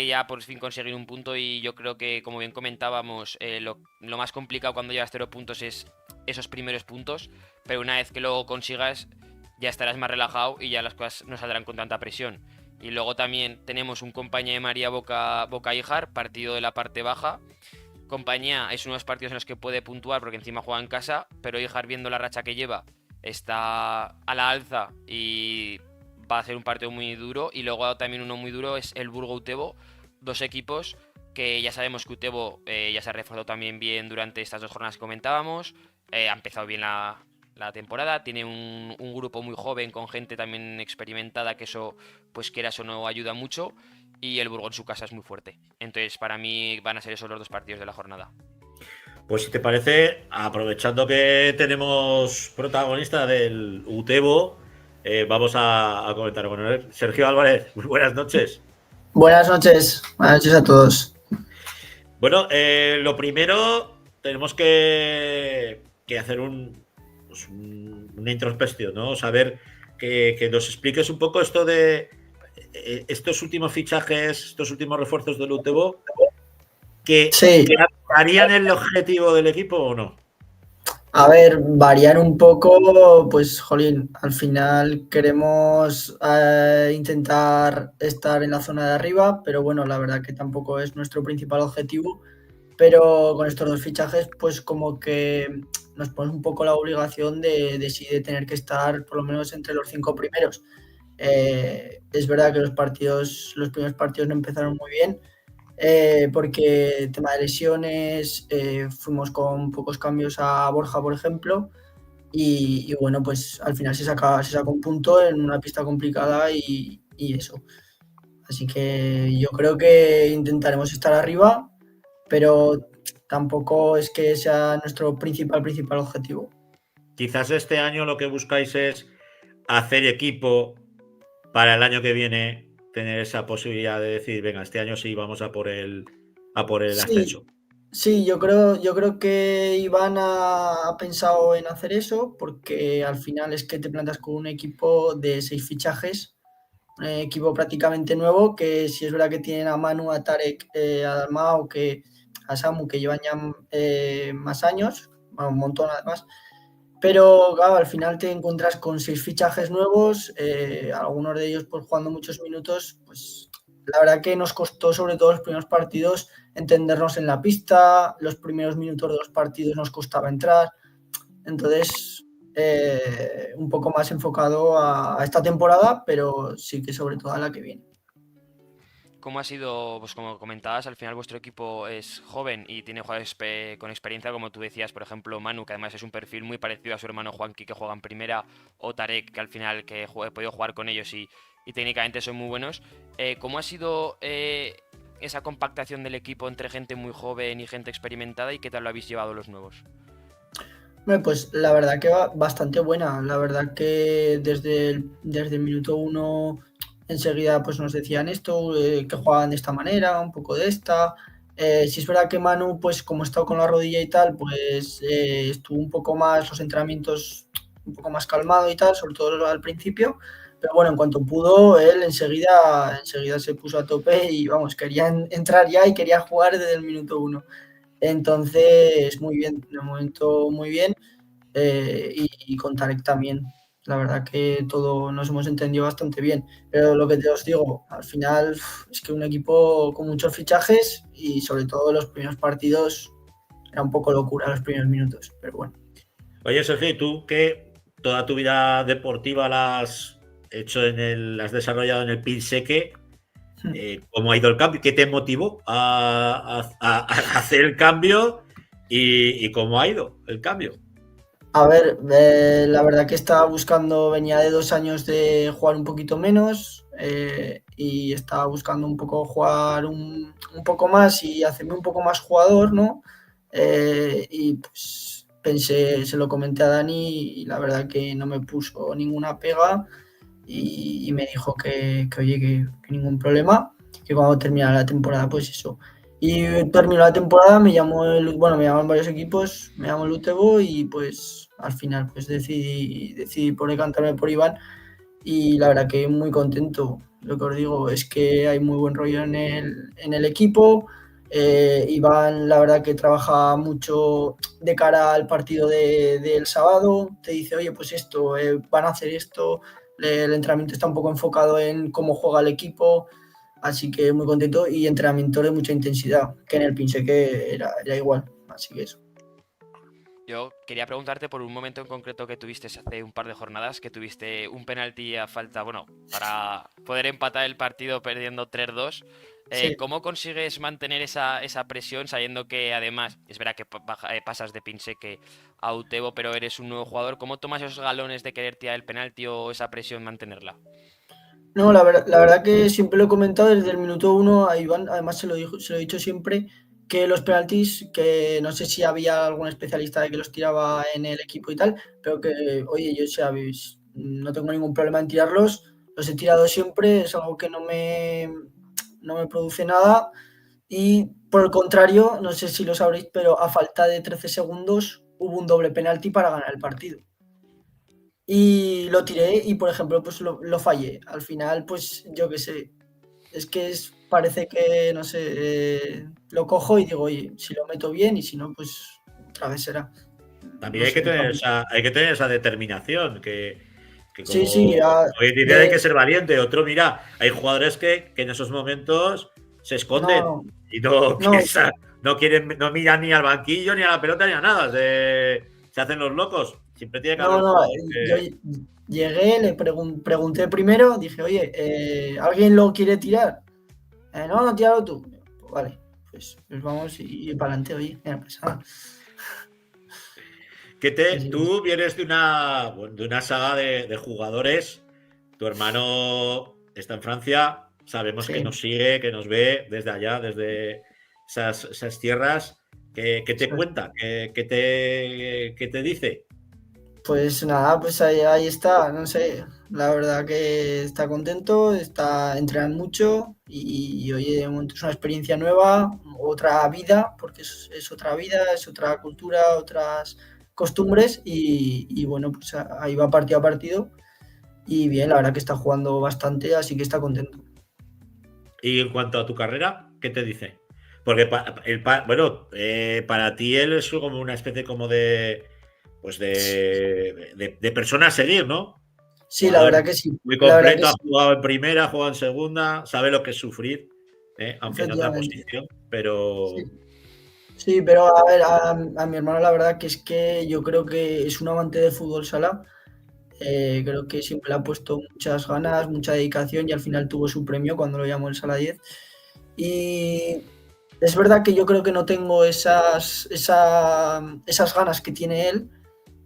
ya por fin conseguir un punto, y yo creo que, como bien comentábamos, lo más complicado cuando llevas 0 puntos es esos primeros puntos, pero una vez que lo consigas ya estarás más relajado y ya las cosas no saldrán con tanta presión. Y luego también tenemos un Compañía de María Boca Ijar, partido de la parte baja. Compañía es uno de los partidos en los que puede puntuar porque encima juega en casa, pero Ijar, viendo la racha que lleva, está a la alza y va a ser un partido muy duro. Y luego también uno muy duro es el Burgo Utebo, 2 equipos que ya sabemos que Utebo ya se ha reforzado también bien durante estas 2 jornadas que comentábamos. Ha empezado bien la temporada, tiene un grupo muy joven con gente también experimentada, que eso, pues quieras o no, ayuda mucho, y el Burgo en su casa es muy fuerte. Entonces para mí van a ser esos los 2 partidos de la jornada. Pues si te parece, aprovechando que tenemos protagonista del Utebo, vamos a comentar con él. Sergio Álvarez, muy buenas noches. Buenas noches a todos. Bueno, lo primero, tenemos que hacer una introspección, ¿no? Saber que nos expliques un poco esto de estos últimos fichajes, estos últimos refuerzos del Utebo, que harían el objetivo del equipo o no. A ver, variar un poco, pues, jolín, al final queremos intentar estar en la zona de arriba, pero bueno, la verdad que tampoco es nuestro principal objetivo. Pero con estos dos fichajes, pues como que nos pone un poco la obligación de tener que estar por lo menos entre los 5 primeros. Es verdad que los primeros partidos no empezaron muy bien, porque tema de lesiones, fuimos con pocos cambios a Borja, por ejemplo, y bueno, pues al final se saca un punto en una pista complicada y eso. Así que yo creo que intentaremos estar arriba, pero tampoco es que sea nuestro principal objetivo. Quizás este año lo que buscáis es hacer equipo para el año que viene, tener esa posibilidad de decir, venga, este año sí vamos a por el ascenso. Sí, yo creo que Iván ha pensado en hacer eso, porque al final es que te plantas con un equipo de 6 fichajes, un equipo prácticamente nuevo, que sí es verdad que tienen a Manu, a Tarek, a Dalmau, a Samu, que llevan ya más años, bueno, un montón además. Pero claro, al final te encuentras con 6 fichajes nuevos, algunos de ellos pues jugando muchos minutos. Pues la verdad que nos costó, sobre todo los primeros partidos, entendernos en la pista. Los primeros minutos de los partidos nos costaba entrar. Entonces, un poco más enfocado a esta temporada, pero sí que sobre todo a la que viene. ¿Cómo ha sido, pues como comentabas, al final vuestro equipo es joven y tiene jugadores con experiencia, como tú decías, por ejemplo, Manu, que además es un perfil muy parecido a su hermano Juanqui, que juega en primera, o Tarek, que al final he podido jugar con ellos y técnicamente son muy buenos. ¿Cómo ha sido esa compactación del equipo entre gente muy joven y gente experimentada, y qué tal lo habéis llevado los nuevos? Bueno, pues la verdad que va bastante buena. La verdad que desde el minuto 1 enseguida pues nos decían esto, que jugaban de esta manera, un poco de esta. Sí es verdad que Manu, pues como estaba con la rodilla y tal, pues estuvo un poco más los entrenamientos un poco más calmado y tal, sobre todo al principio. Pero bueno, en cuanto pudo, él enseguida se puso a tope y vamos, quería entrar ya y quería jugar desde el minuto 1. Entonces, muy bien, de momento muy bien, y con Tarek también. La verdad que todo nos hemos entendido bastante bien. Pero lo que te os digo, al final es que un equipo con muchos fichajes y sobre todo los primeros partidos era un poco locura los primeros minutos, pero bueno. Oye, Sergio, tú que toda tu vida deportiva la has hecho la has desarrollado en el Pinseque, ¿cómo ha ido el cambio? ¿Qué te motivó a hacer el cambio y cómo ha ido el cambio? A ver, la verdad que estaba buscando, venía de 2 años de jugar un poquito menos, y estaba buscando un poco jugar un poco más y hacerme un poco más jugador, ¿no? Y pues pensé, se lo comenté a Dani y la verdad que no me puso ninguna pega y me dijo que oye, que ningún problema, que cuando terminara la temporada, pues eso. Y terminó la temporada, me llamaban varios equipos, me llamó el Utebo y pues al final pues decidí por decantarme por Iván y la verdad que muy contento. Lo que os digo es que hay muy buen rollo en el equipo. Iván la verdad que trabaja mucho de cara al partido del sábado, te dice, oye, pues esto, van a hacer esto, el entrenamiento está un poco enfocado en cómo juega el equipo. Así que muy contento y entrenamiento de mucha intensidad, que en el Pinseque era igual. Así que eso. Yo quería preguntarte por un momento en concreto que tuviste hace un par de jornadas, que tuviste un penalti a falta, bueno, para poder empatar el partido perdiendo 3-2. Sí. ¿Cómo consigues mantener esa presión sabiendo que además, es verdad que pasas de Pinseque a Utebo, pero eres un nuevo jugador? ¿Cómo tomas esos galones de querer tirar el penalti o esa presión mantenerla? No, la verdad que siempre lo he comentado desde el minuto 1 a Iván, además se lo he dicho siempre, que los penaltis, que no sé si había algún especialista de que los tiraba en el equipo y tal, pero que, oye, yo no tengo ningún problema en tirarlos, los he tirado siempre, es algo que no me produce nada y por el contrario, no sé si lo sabréis, pero a falta de 13 segundos hubo un doble penalti para ganar el partido. Y lo tiré y, por ejemplo, pues lo fallé. Al final, pues yo qué sé, es que parece que, no sé, lo cojo y digo, oye, si lo meto bien y si no, pues otra vez será. También no hay que sé, tener esa determinación que como, sí, hoy dice hay que ser valiente. Otro, mira, hay jugadores que en esos momentos se esconden no, y no no, piensan, no quieren, no miran ni al banquillo, ni a la pelota, ni a nada. Se hacen los locos. Siempre tiene que haber no, un no, jugador yo que. llegué, le pregunté primero, dije, oye, ¿alguien lo quiere tirar? No, no, tíralo tú. Pues vale, pues vamos y para adelante, oye, no pasa nada. Sí. Tú vienes de una saga de jugadores. Tu hermano está en Francia. Sabemos que Sí, nos sigue, que nos ve desde allá, desde esas tierras. ¿Qué te eso es. cuenta? ¿Qué te dice? Pues nada, pues ahí está, no sé, la verdad que está contento, está entrenando mucho y oye, de momento es una experiencia nueva, otra vida, porque es otra vida, es otra cultura, otras costumbres y bueno, pues ahí va partido a partido y bien, la verdad que está jugando bastante, así que está contento. Y en cuanto a tu carrera, ¿qué te dice? Porque bueno, para ti él es como una especie como pues de persona a seguir, ¿no? Sí, la Jugador verdad que sí, muy la verdad que completo, ha sí, jugado en primera, ha jugado en segunda, sabe lo que es sufrir, aunque en otra efectivamente. posición, pero Sí. Sí, pero a ver, a mi hermano la verdad que es que yo creo que es un amante del fútbol sala. Creo que siempre le ha puesto muchas ganas, mucha dedicación y al final tuvo su premio cuando lo llamó el Sala 10. Y es verdad que yo creo que no tengo esas ganas que tiene él,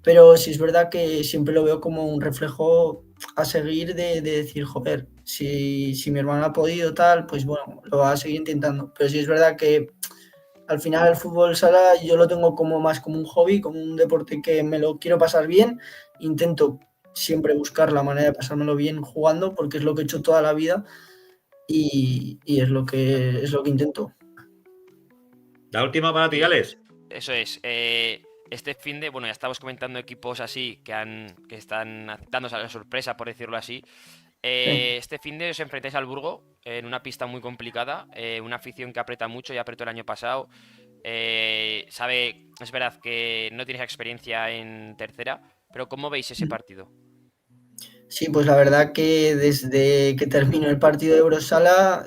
pero sí es verdad que siempre lo veo como un reflejo a seguir de decir, joder, si mi hermano ha podido tal, pues bueno, lo va a seguir intentando. Pero sí es verdad que al final el fútbol sala yo lo tengo como más como un hobby, como un deporte que me lo quiero pasar bien. Intento siempre buscar la manera de pasármelo bien jugando porque es lo que he hecho toda la vida y es lo que intento. la última para ti, Alex. Eso es. Este finde, bueno, ya estamos comentando equipos así que están dándose a la sorpresa, por decirlo así. Sí. Este finde os enfrentáis al Burgo en una pista muy complicada, una afición que aprieta mucho, ya apretó el año pasado. Es verdad que no tienes experiencia en tercera, pero ¿cómo veis ese partido? Sí, pues la verdad que desde que terminó el partido de Eurosala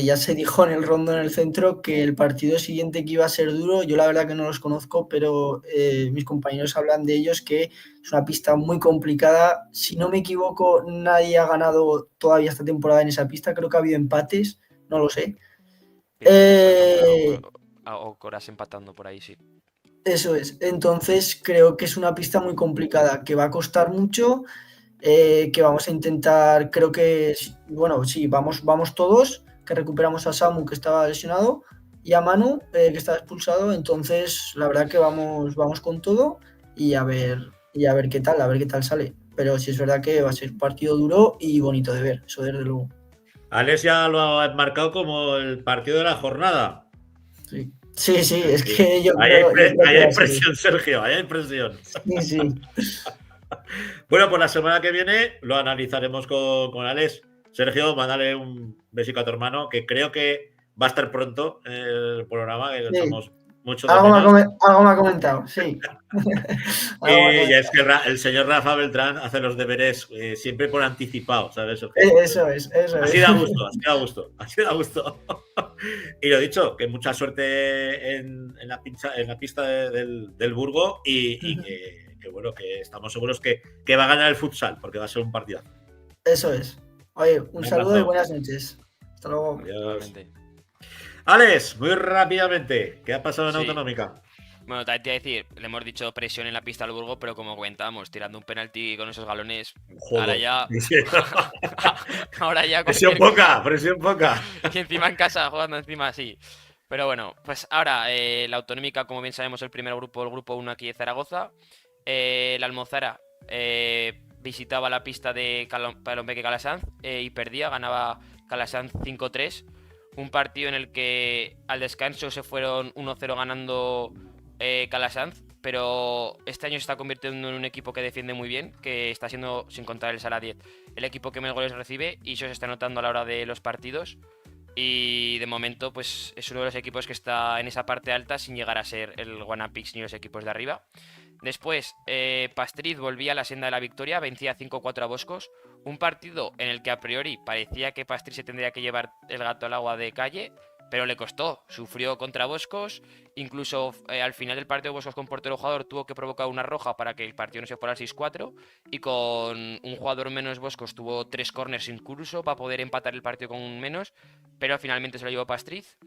ya se dijo en el rondo en el centro que el partido siguiente que iba a ser duro, yo la verdad que no los conozco, pero mis compañeros hablan de ellos que es una pista muy complicada. Si no me equivoco, nadie ha ganado todavía esta temporada en esa pista, creo que ha habido empates, no lo sé. Sí, creo que fue Eh, o Coras empatando por ahí, sí. Eso es, entonces creo que es una pista muy complicada, que va a costar mucho. Que vamos a intentar, creo que, bueno, sí, vamos todos, que recuperamos a Samu que estaba lesionado y a Manu que estaba expulsado, entonces la verdad que vamos con todo y a ver qué tal, a ver qué tal sale. Pero sí es verdad que va a ser un partido duro y bonito de ver, eso desde luego. Alex ya lo ha marcado como el partido de la jornada. Sí, sí, sí, es Sí. que yo Ahí hay, creo, yo pre- creo ahí que va hay a ser eso. presión, Sergio, ahí hay presión. Sí, sí, Bueno, pues la semana que viene lo analizaremos con Alex. Sergio, mándale un besico a tu hermano, que creo que va a estar pronto en el programa, que lo sí. echamos mucho de menos. Algo me ha comentado, sí. Algo me ha Y es comentado. que el señor Rafa Beltrán hace los deberes siempre por anticipado, ¿sabes, Sergio? Entonces, Eso es, eso así es. da gusto, así da gusto, así da gusto. Y lo dicho, que mucha suerte en la pista del Burgo y que, bueno, que estamos seguros que va a ganar el futsal, porque va a ser un partidazo. Eso es. Oye, un Un saludo y abrazo. buenas noches. Hasta luego. Adiós. Igualmente. Alex, muy rápidamente, ¿qué ha pasado en Sí. Autonómica? Bueno, también te iba a decir, le hemos dicho presión en la pista al Burgo, pero como comentábamos, tirando un penalti con esos galones, ahora Joder. ya. Ahora ya Presión cualquier poca, presión poca. Y encima en casa, jugando encima, sí. Pero bueno, pues ahora la Autonómica, como bien sabemos, el primer grupo, el grupo 1 aquí de Zaragoza. La Almozara visitaba la pista de Palombeque Calasanz y perdía, ganaba Calasanz 5-3. Un partido en el que al descanso se fueron 1-0 ganando Calasanz, pero este año se está convirtiendo en un equipo que defiende muy bien, que está siendo, sin contar el Sala 10, el equipo que más goles recibe y eso se está notando a la hora de los partidos. Y de momento, pues es uno de los equipos que está en esa parte alta sin llegar a ser el Guanapix ni los equipos de arriba. Después, Pastriz volvía a la senda de la victoria, vencía 5-4 a Boscos. Un partido en el que a priori parecía que Pastriz se tendría que llevar el gato al agua de Calle, pero le costó. Sufrió contra Boscos. Incluso al final del partido, Boscos con portero jugador tuvo que provocar una roja para que el partido no se fuera al 6-4. Y con un jugador menos, Boscos tuvo 3 corners incluso para poder empatar el partido con un menos, pero finalmente se lo llevó Pastriz.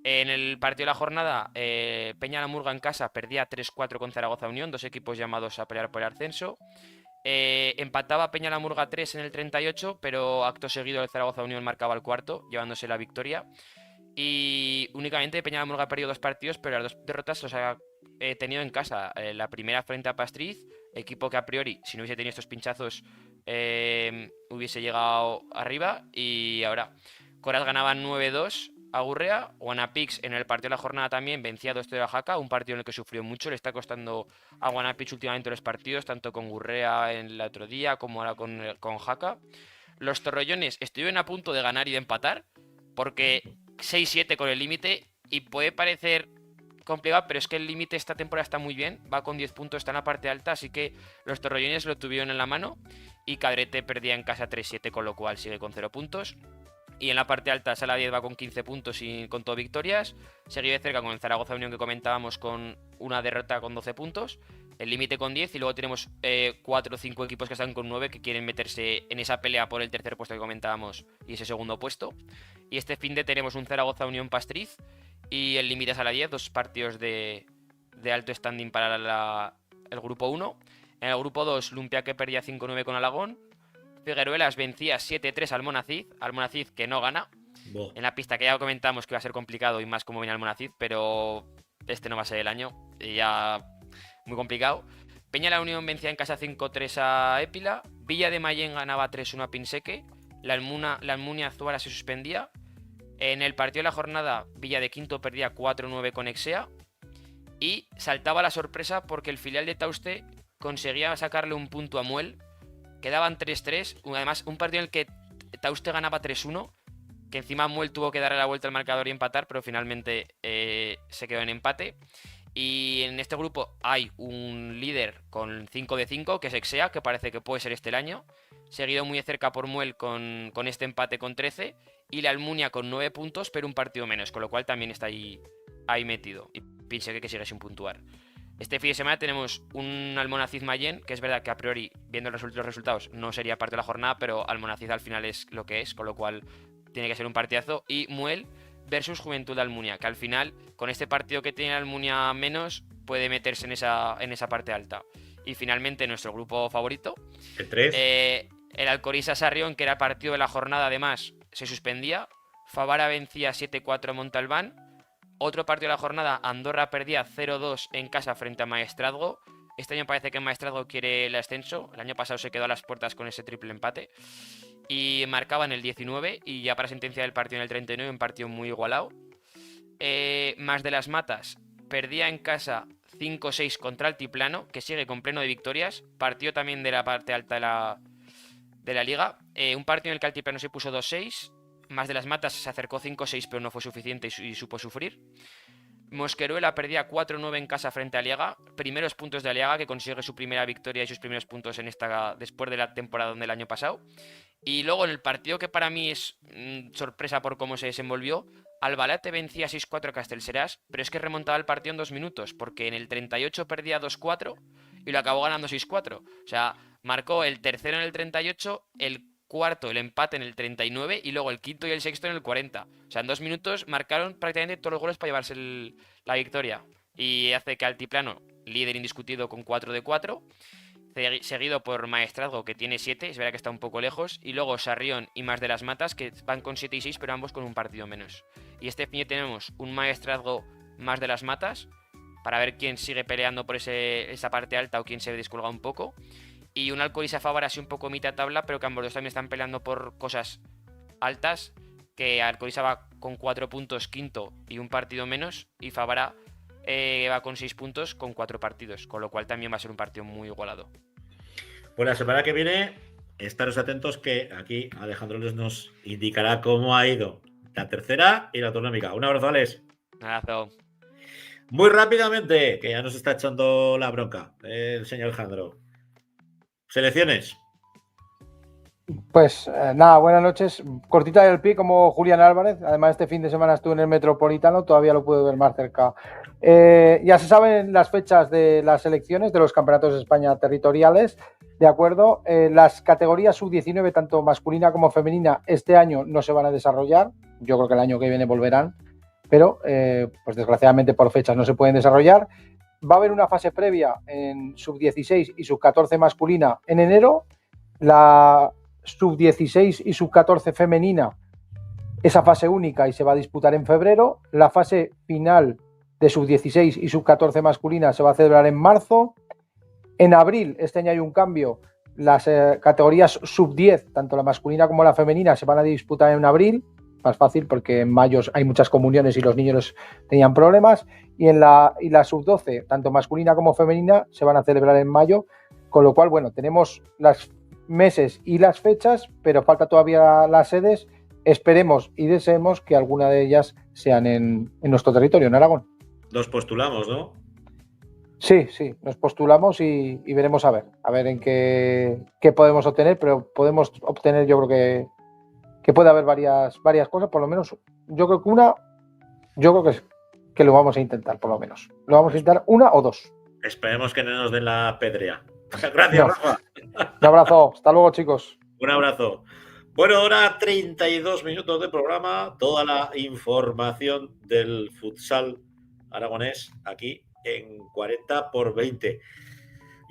En el partido de la jornada, Peña la Murga en casa perdía 3-4 con Zaragoza Unión, 2 equipos llamados a pelear por el ascenso. Empataba Peña la Murga 3 en el 38, pero acto seguido el Zaragoza Unión marcaba el cuarto, llevándose la victoria. Y únicamente Peña la Murga ha perdido 2 partidos, pero las 2 derrotas los ha tenido en casa. La primera frente a Pastriz, equipo que a priori, si no hubiese tenido estos pinchazos, hubiese llegado arriba. Y ahora, Coraz ganaba 9-2 a Gurrea. Guanapix en el partido de la jornada también vencía 2-0 a Jaca, un partido en el que sufrió mucho. Le está costando a Guanapix últimamente los partidos, tanto con Gurrea en el otro día como ahora con Jaca. Los Torrellones estuvieron a punto de ganar y de empatar, porque 6-7 con el límite, y puede parecer complicado, pero es que el límite esta temporada está muy bien, va con 10 puntos, está en la parte alta, así que los Torrellones lo tuvieron en la mano. Y Cadrete perdía en casa 3-7, con lo cual sigue con 0 puntos. Y en la parte alta, Sala 10 va con 15 puntos y con todo victorias. Seguido de cerca con el Zaragoza Unión, que comentábamos, con una derrota con 12 puntos. El límite con 10. Y luego tenemos 4 o 5 equipos que están con 9, que quieren meterse en esa pelea por el tercer puesto que comentábamos y ese segundo puesto. Y este fin de tenemos un Zaragoza Unión Pastriz. Y el límite es a la 10, 2 partidos de alto standing para el grupo 1. En el grupo 2, Lumpia, que perdía 5-9 con Alagón. Figueruelas vencía 7-3 al Almonacid que no gana. En la pista, que ya comentamos que va a ser complicado, y más como viene Almonacid, pero este no va a ser el año, y ya muy complicado. Peña la Unión vencía en casa 5-3 a Épila. Villa de Mayén ganaba 3-1 a Pinseque. La Almunia Azuara se suspendía. En el partido de la jornada, Villa de Quinto perdía 4-9 con Exea. Y saltaba la sorpresa porque el filial de Tauste conseguía sacarle un punto a Muel. Quedaban 3-3, además un partido en el que Tauste ganaba 3-1, que encima Muel tuvo que darle la vuelta al marcador y empatar, pero finalmente se quedó en empate. Y en este grupo hay un líder con 5 de 5, que es Exea, que parece que puede ser este el año, seguido muy de cerca por Muel con este empate con 13, y la Almunia con 9 puntos, pero un partido menos, con lo cual también está ahí metido, y Pinseque que sigue sin puntuar. Este fin de semana tenemos un Almonacid Mayén, que es verdad que a priori, viendo los resultados, no sería parte de la jornada, pero Almonacid al final es lo que es, con lo cual tiene que ser un partidazo. Y Muel versus Juventud de Almunia, que al final, con este partido que tiene Almunia menos, puede meterse en esa parte alta. Y finalmente, nuestro grupo favorito, el 3. El Alcoriza Sarrión, que era partido de la jornada, además, se suspendía. Favara vencía 7-4 a Montalbán. Otro partido de la jornada, Andorra perdía 0-2 en casa frente a Maestrazgo. Este año parece que Maestrazgo quiere el ascenso. El año pasado se quedó a las puertas con ese triple empate. Y marcaba en el 19 y ya para sentenciar el partido en el 39, un partido muy igualado. Más de las Matas perdía en casa 5-6 contra Altiplano, que sigue con pleno de victorias. Partido también de la parte alta de la liga. Un partido en el que Altiplano se puso 2-6. Más de las Matas se acercó 5-6, pero no fue suficiente y supo sufrir. Mosqueruela perdía 4-9 en casa frente a Aliaga. Primeros puntos de Aliaga, que consigue su primera victoria y sus primeros puntos después de la temporada del año pasado. Y luego en el partido que para mí es sorpresa por cómo se desenvolvió, Albalate vencía 6-4 a Castellserás, pero es que remontaba el partido en 2 minutos, porque en el 38 perdía 2-4 y lo acabó ganando 6-4. O sea, marcó el tercero en el 38, el cuarto el empate en el 39 y luego el quinto y el sexto en el 40. O sea, en 2 minutos marcaron prácticamente todos los goles para llevarse la victoria. Y hace que Altiplano, líder indiscutido con 4 de 4, seguido por Maestrazgo, que tiene 7, es verdad que está un poco lejos, y luego Sarrión y Más de las Matas, que van con 7 y 6, pero ambos con un partido menos. Y este fin tenemos un Maestrazgo Más de las Matas, para ver quién sigue peleando por esa parte alta o quién se descolga un poco. Y un Alcoriza Favara así un poco mitad tabla, pero que ambos dos también están peleando por cosas altas, que Alcoriza va con 4 puntos quinto y un partido menos, y Favara va con 6 puntos con 4 partidos, con lo cual también va a ser un partido muy igualado. Pues la semana que viene, estaros atentos, que aquí Alejandro les nos indicará cómo ha ido la tercera y la autonómica. Un abrazo, Alex. Un abrazo. Muy rápidamente, que ya nos está echando la bronca el señor Jandro. Selecciones. Pues nada, buenas noches. Cortita del pie como Julián Álvarez. Además, este fin de semana estuve en el Metropolitano, todavía lo pude ver más cerca. Ya se saben las fechas de las elecciones de los campeonatos de España territoriales, ¿de acuerdo? Las categorías sub-19, tanto masculina como femenina, este año no se van a desarrollar. Yo creo que el año que viene volverán, pero pues desgraciadamente por fechas no se pueden desarrollar. Va a haber una fase previa en sub-16 y sub-14 masculina en enero. La sub-16 y sub-14 femenina, esa fase única, y se va a disputar en febrero. La fase final de sub-16 y sub-14 masculina se va a celebrar en marzo. En abril, este año hay un cambio, las categorías sub-10, tanto la masculina como la femenina, se van a disputar en abril, más fácil porque en mayo hay muchas comuniones y los niños tenían problemas, y la sub-12, tanto masculina como femenina, se van a celebrar en mayo, con lo cual, bueno, tenemos las meses y las fechas, pero falta todavía las sedes. Esperemos y deseemos que alguna de ellas sean en nuestro territorio, en Aragón. Nos postulamos, ¿no? Sí, nos postulamos y veremos a ver en qué podemos obtener, pero podemos obtener, yo creo que puede haber varias cosas, por lo menos yo creo que lo vamos a intentar, por lo menos. Lo vamos a intentar una o dos. Esperemos que no nos den la pedrea. Gracias, Rafa. Un abrazo, hasta luego, chicos. Un abrazo. Bueno, ahora 32 minutos de programa, toda la información del futsal aragonés aquí en 40x20.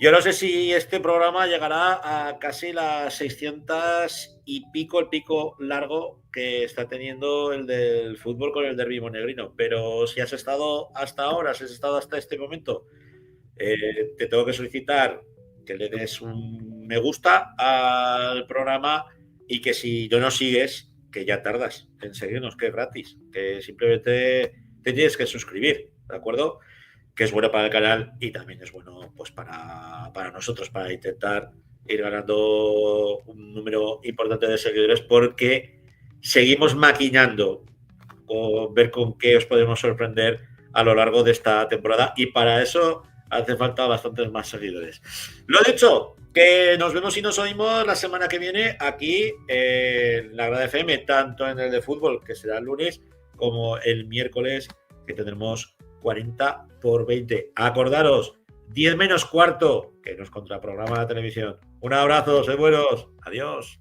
Yo no sé si este programa llegará a casi las 600 y pico, el pico largo que está teniendo el del fútbol con el derbi monegrino, pero si has estado hasta ahora, si has estado hasta este momento, te tengo que solicitar que le des un me gusta al programa y que si no nos sigues, que ya tardas en seguirnos, que es gratis, que simplemente te tienes que suscribir, ¿de acuerdo? Que es bueno para el canal y también es bueno pues para nosotros, para intentar ir ganando un número importante de seguidores, porque seguimos maquinando con ver con qué os podemos sorprender a lo largo de esta temporada, y para eso hace falta bastantes más seguidores. Lo dicho, que nos vemos y nos oímos la semana que viene aquí en la Grada FM, tanto en el de fútbol, que será el lunes, como el miércoles, que tendremos 40x20. Acordaros, 10 menos cuarto, que nos contraprograma la televisión. Un abrazo, sed buenos. Adiós.